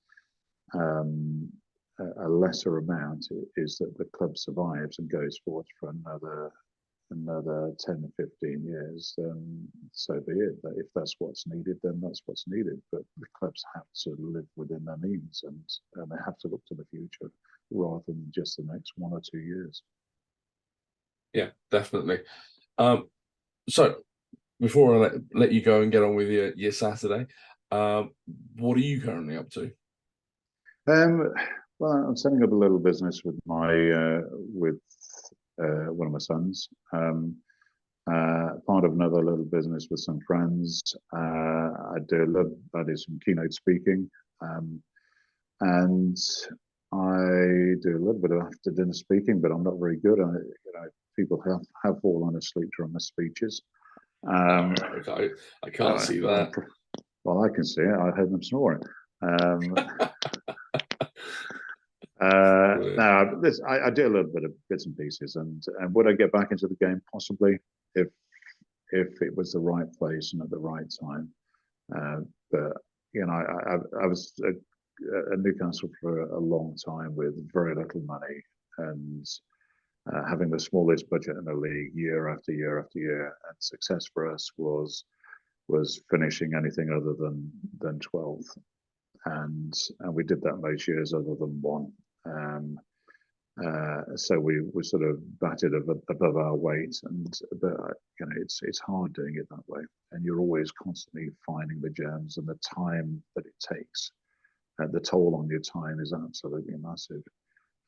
a lesser amount is that the club survives and goes forward for another 10 or 15 years, then so be it. If that's what's needed, then that's what's needed. But the clubs have to live within their means, and they have to look to the future. rather than just the next 1 or 2 years. Yeah, definitely. So before I let you go and get on with your Saturday, what are you currently up to? Well, I'm setting up a little business with with one of my sons. Part of another little business with some friends. I do some keynote speaking, and I do a little bit of after dinner speaking, but I'm not very good. People have fallen asleep during my speeches. I can't see that. Well, I can see it. I heard them snoring. No, I do a little bit of bits and pieces, and would I get back into the game possibly if it was the right place and at the right time. But I was at Newcastle for a long time with very little money and having the smallest budget in the league year after year after year, and success for us was finishing anything other than 12th, and we did that most years other than one. So we sort of batted above our weight, but it's hard doing it that way, and you're always constantly finding the gems, and the time that it takes, the toll on your time is absolutely massive.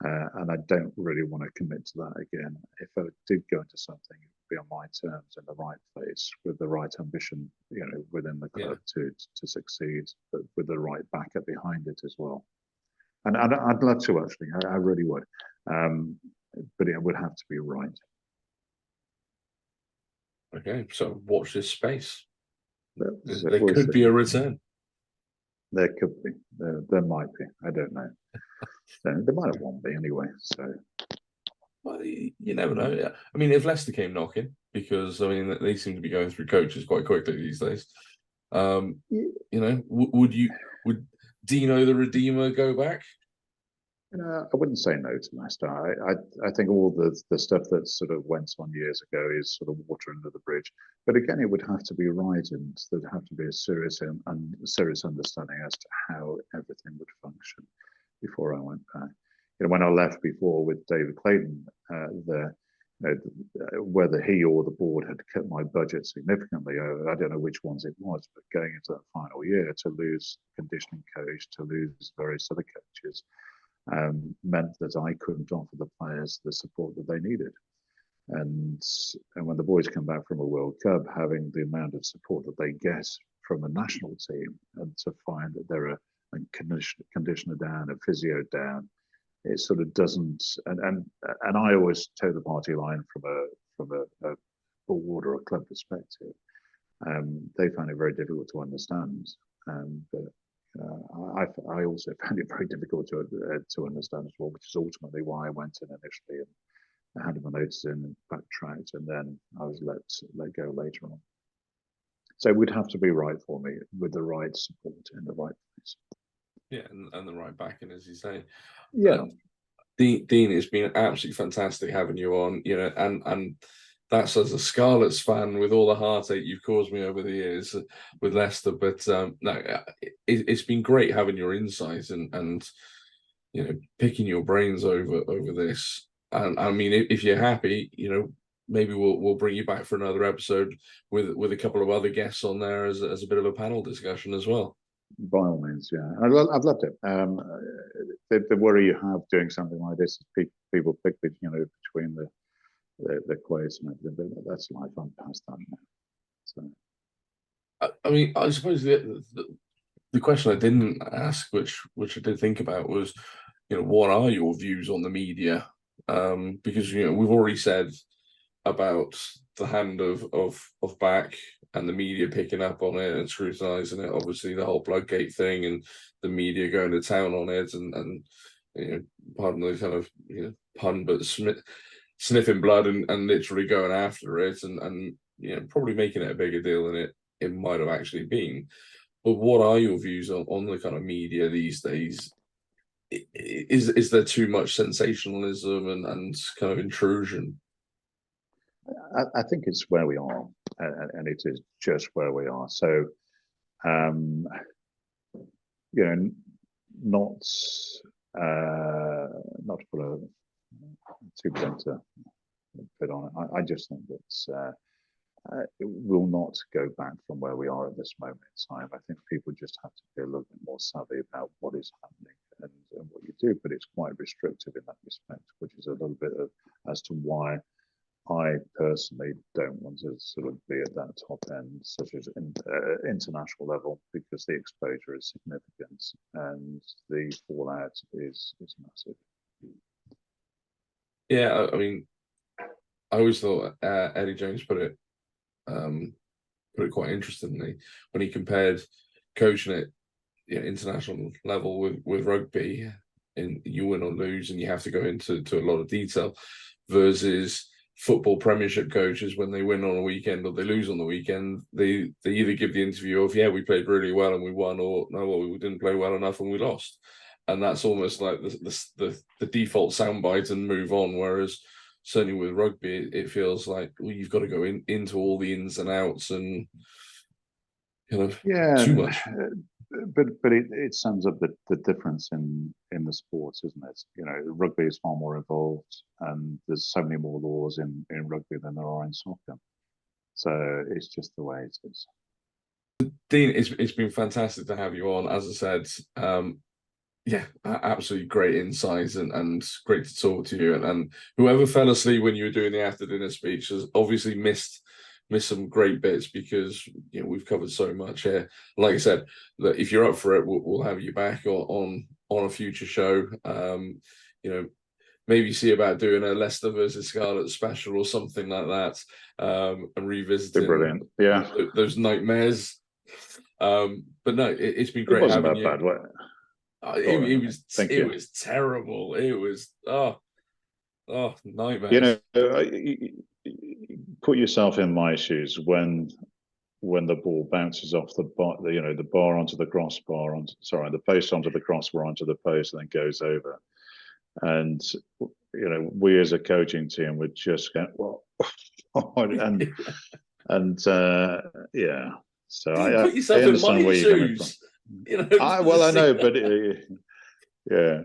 And I don't really want to commit to that again. If I did go into something, it would be on my terms, in the right place, with the right ambition, within the club to succeed, but with the right backup behind it as well. And I'd love to, actually. I really would. But it would have to be right. Okay, so watch this space. There could be a return. There could be. There might be. I don't know. There might have won't be anyway. So, well, you never know. I mean, if Leicester came knocking, because I mean they seem to be going through coaches quite quickly these days. Would Dino the Redeemer go back? I wouldn't say no to Leicester. I think all the stuff that sort of went on years ago is sort of water under the bridge. But again, it would have to be right, and there'd have to be a serious understanding as to how everything would function before I went back. When I left before with David Clayton, whether he or the board had cut my budget significantly, I don't know which ones it was, but going into that final year, to lose conditioning coach, to lose various other coaches, meant that I couldn't offer the players the support that they needed. And when the boys come back from a World Cup, having the amount of support that they get from a national team, and to find that they're a conditioner down, a physio down, it sort of doesn't. And I always toe the party line from a board or a club perspective. They find it very difficult to understand, but I also found it very difficult to understand as well, which is ultimately why I went in initially and handed my notice in and backtracked, and then I was let go later on. So it would have to be right for me, with the right support in the right place. Yeah, and the right backing, as you say. Yeah. Dean, it's been absolutely fantastic having you on, and that's as a Scarlets fan, with all the heartache you've caused me over the years with Leicester. But no, it's been great having your insights and picking your brains over this. And I mean, if you're happy, maybe we'll bring you back for another episode with a couple of other guests on there as a bit of a panel discussion as well. By all means, yeah, I've loved it. The worry you have doing something like this is people pick between the quotes and everything, but that's life. I'm past that now. So, I mean, I suppose the question I didn't ask, which I did think about, was, what are your views on the media? Because we've already said about the hand of back and the media picking up on it and scrutinizing it. Obviously, the whole Bloodgate thing and the media going to town on it, and pardon the kind of pun, but sniffing blood and literally going after it, and probably making it a bigger deal than it might have actually been. But what are your views on the kind of media these days? Is there too much sensationalism and kind of intrusion? I think it's where we are, and it is just where we are. So, not not to put a too blunt bit on it, I just think that it will not go back from where we are at this moment in time. I think people just have to be a little bit more savvy about what is happening and what you do, but it's quite restrictive in that respect, which is a little bit of as to why I personally don't want to sort of be at that top end, such as international level, because the exposure is significant and the fallout is massive. Yeah, I mean, I always thought Eddie Jones put it quite interestingly when he compared coaching at international level with rugby, and you win or lose, and you have to go into a lot of detail, versus football Premiership coaches when they win on a weekend or they lose on the weekend. They either give the interview of we played really well and we won, or no, well, we didn't play well enough and we lost, and that's almost like the default soundbite and move on. Whereas certainly with rugby, it feels like you've got to go into all the ins and outs and too much. But it sums up the difference in the sports, isn't it? Rugby is far more involved, and there's so many more laws in rugby than there are in soccer. So it's just the way it is. Dean, it's been fantastic to have you on. As I said, absolutely great insights and great to talk to you. And whoever fell asleep when you were doing the after dinner speech has obviously missed some great bits, because we've covered so much here. Like I said, that if you're up for it, we'll have you back on a future show. Maybe see about doing a Leicester versus Scarlet special or something like that, and revisiting brilliant. those nightmares. But no, it's been great having you. It wasn't that bad. It was terrible. It was nightmares. Put yourself in my shoes when the ball bounces off the bar, the bar onto the crossbar, the post onto the crossbar onto the post, and then goes over. And we as a coaching team would just go, well, yeah. So I put yourself in my shoes. I know, but yeah.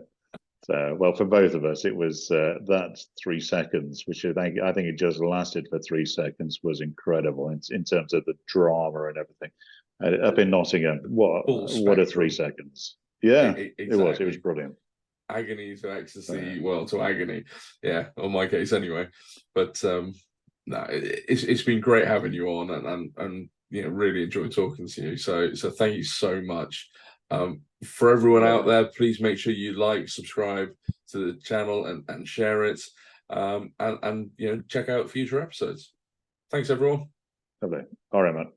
So, well, for both of us, it was that 3 seconds, which I think it just lasted for 3 seconds, was incredible in terms of the drama and everything. Up in Nottingham, what a 3 seconds! Yeah, exactly. It was brilliant. Agony to ecstasy, well, to agony. Yeah, on my case anyway. But no, it's been great having you on, and really enjoyed talking to you. So thank you so much. For everyone out there, please make sure you like, subscribe to the channel and share it, and check out future episodes. Thanks, everyone. Okay. All right, man.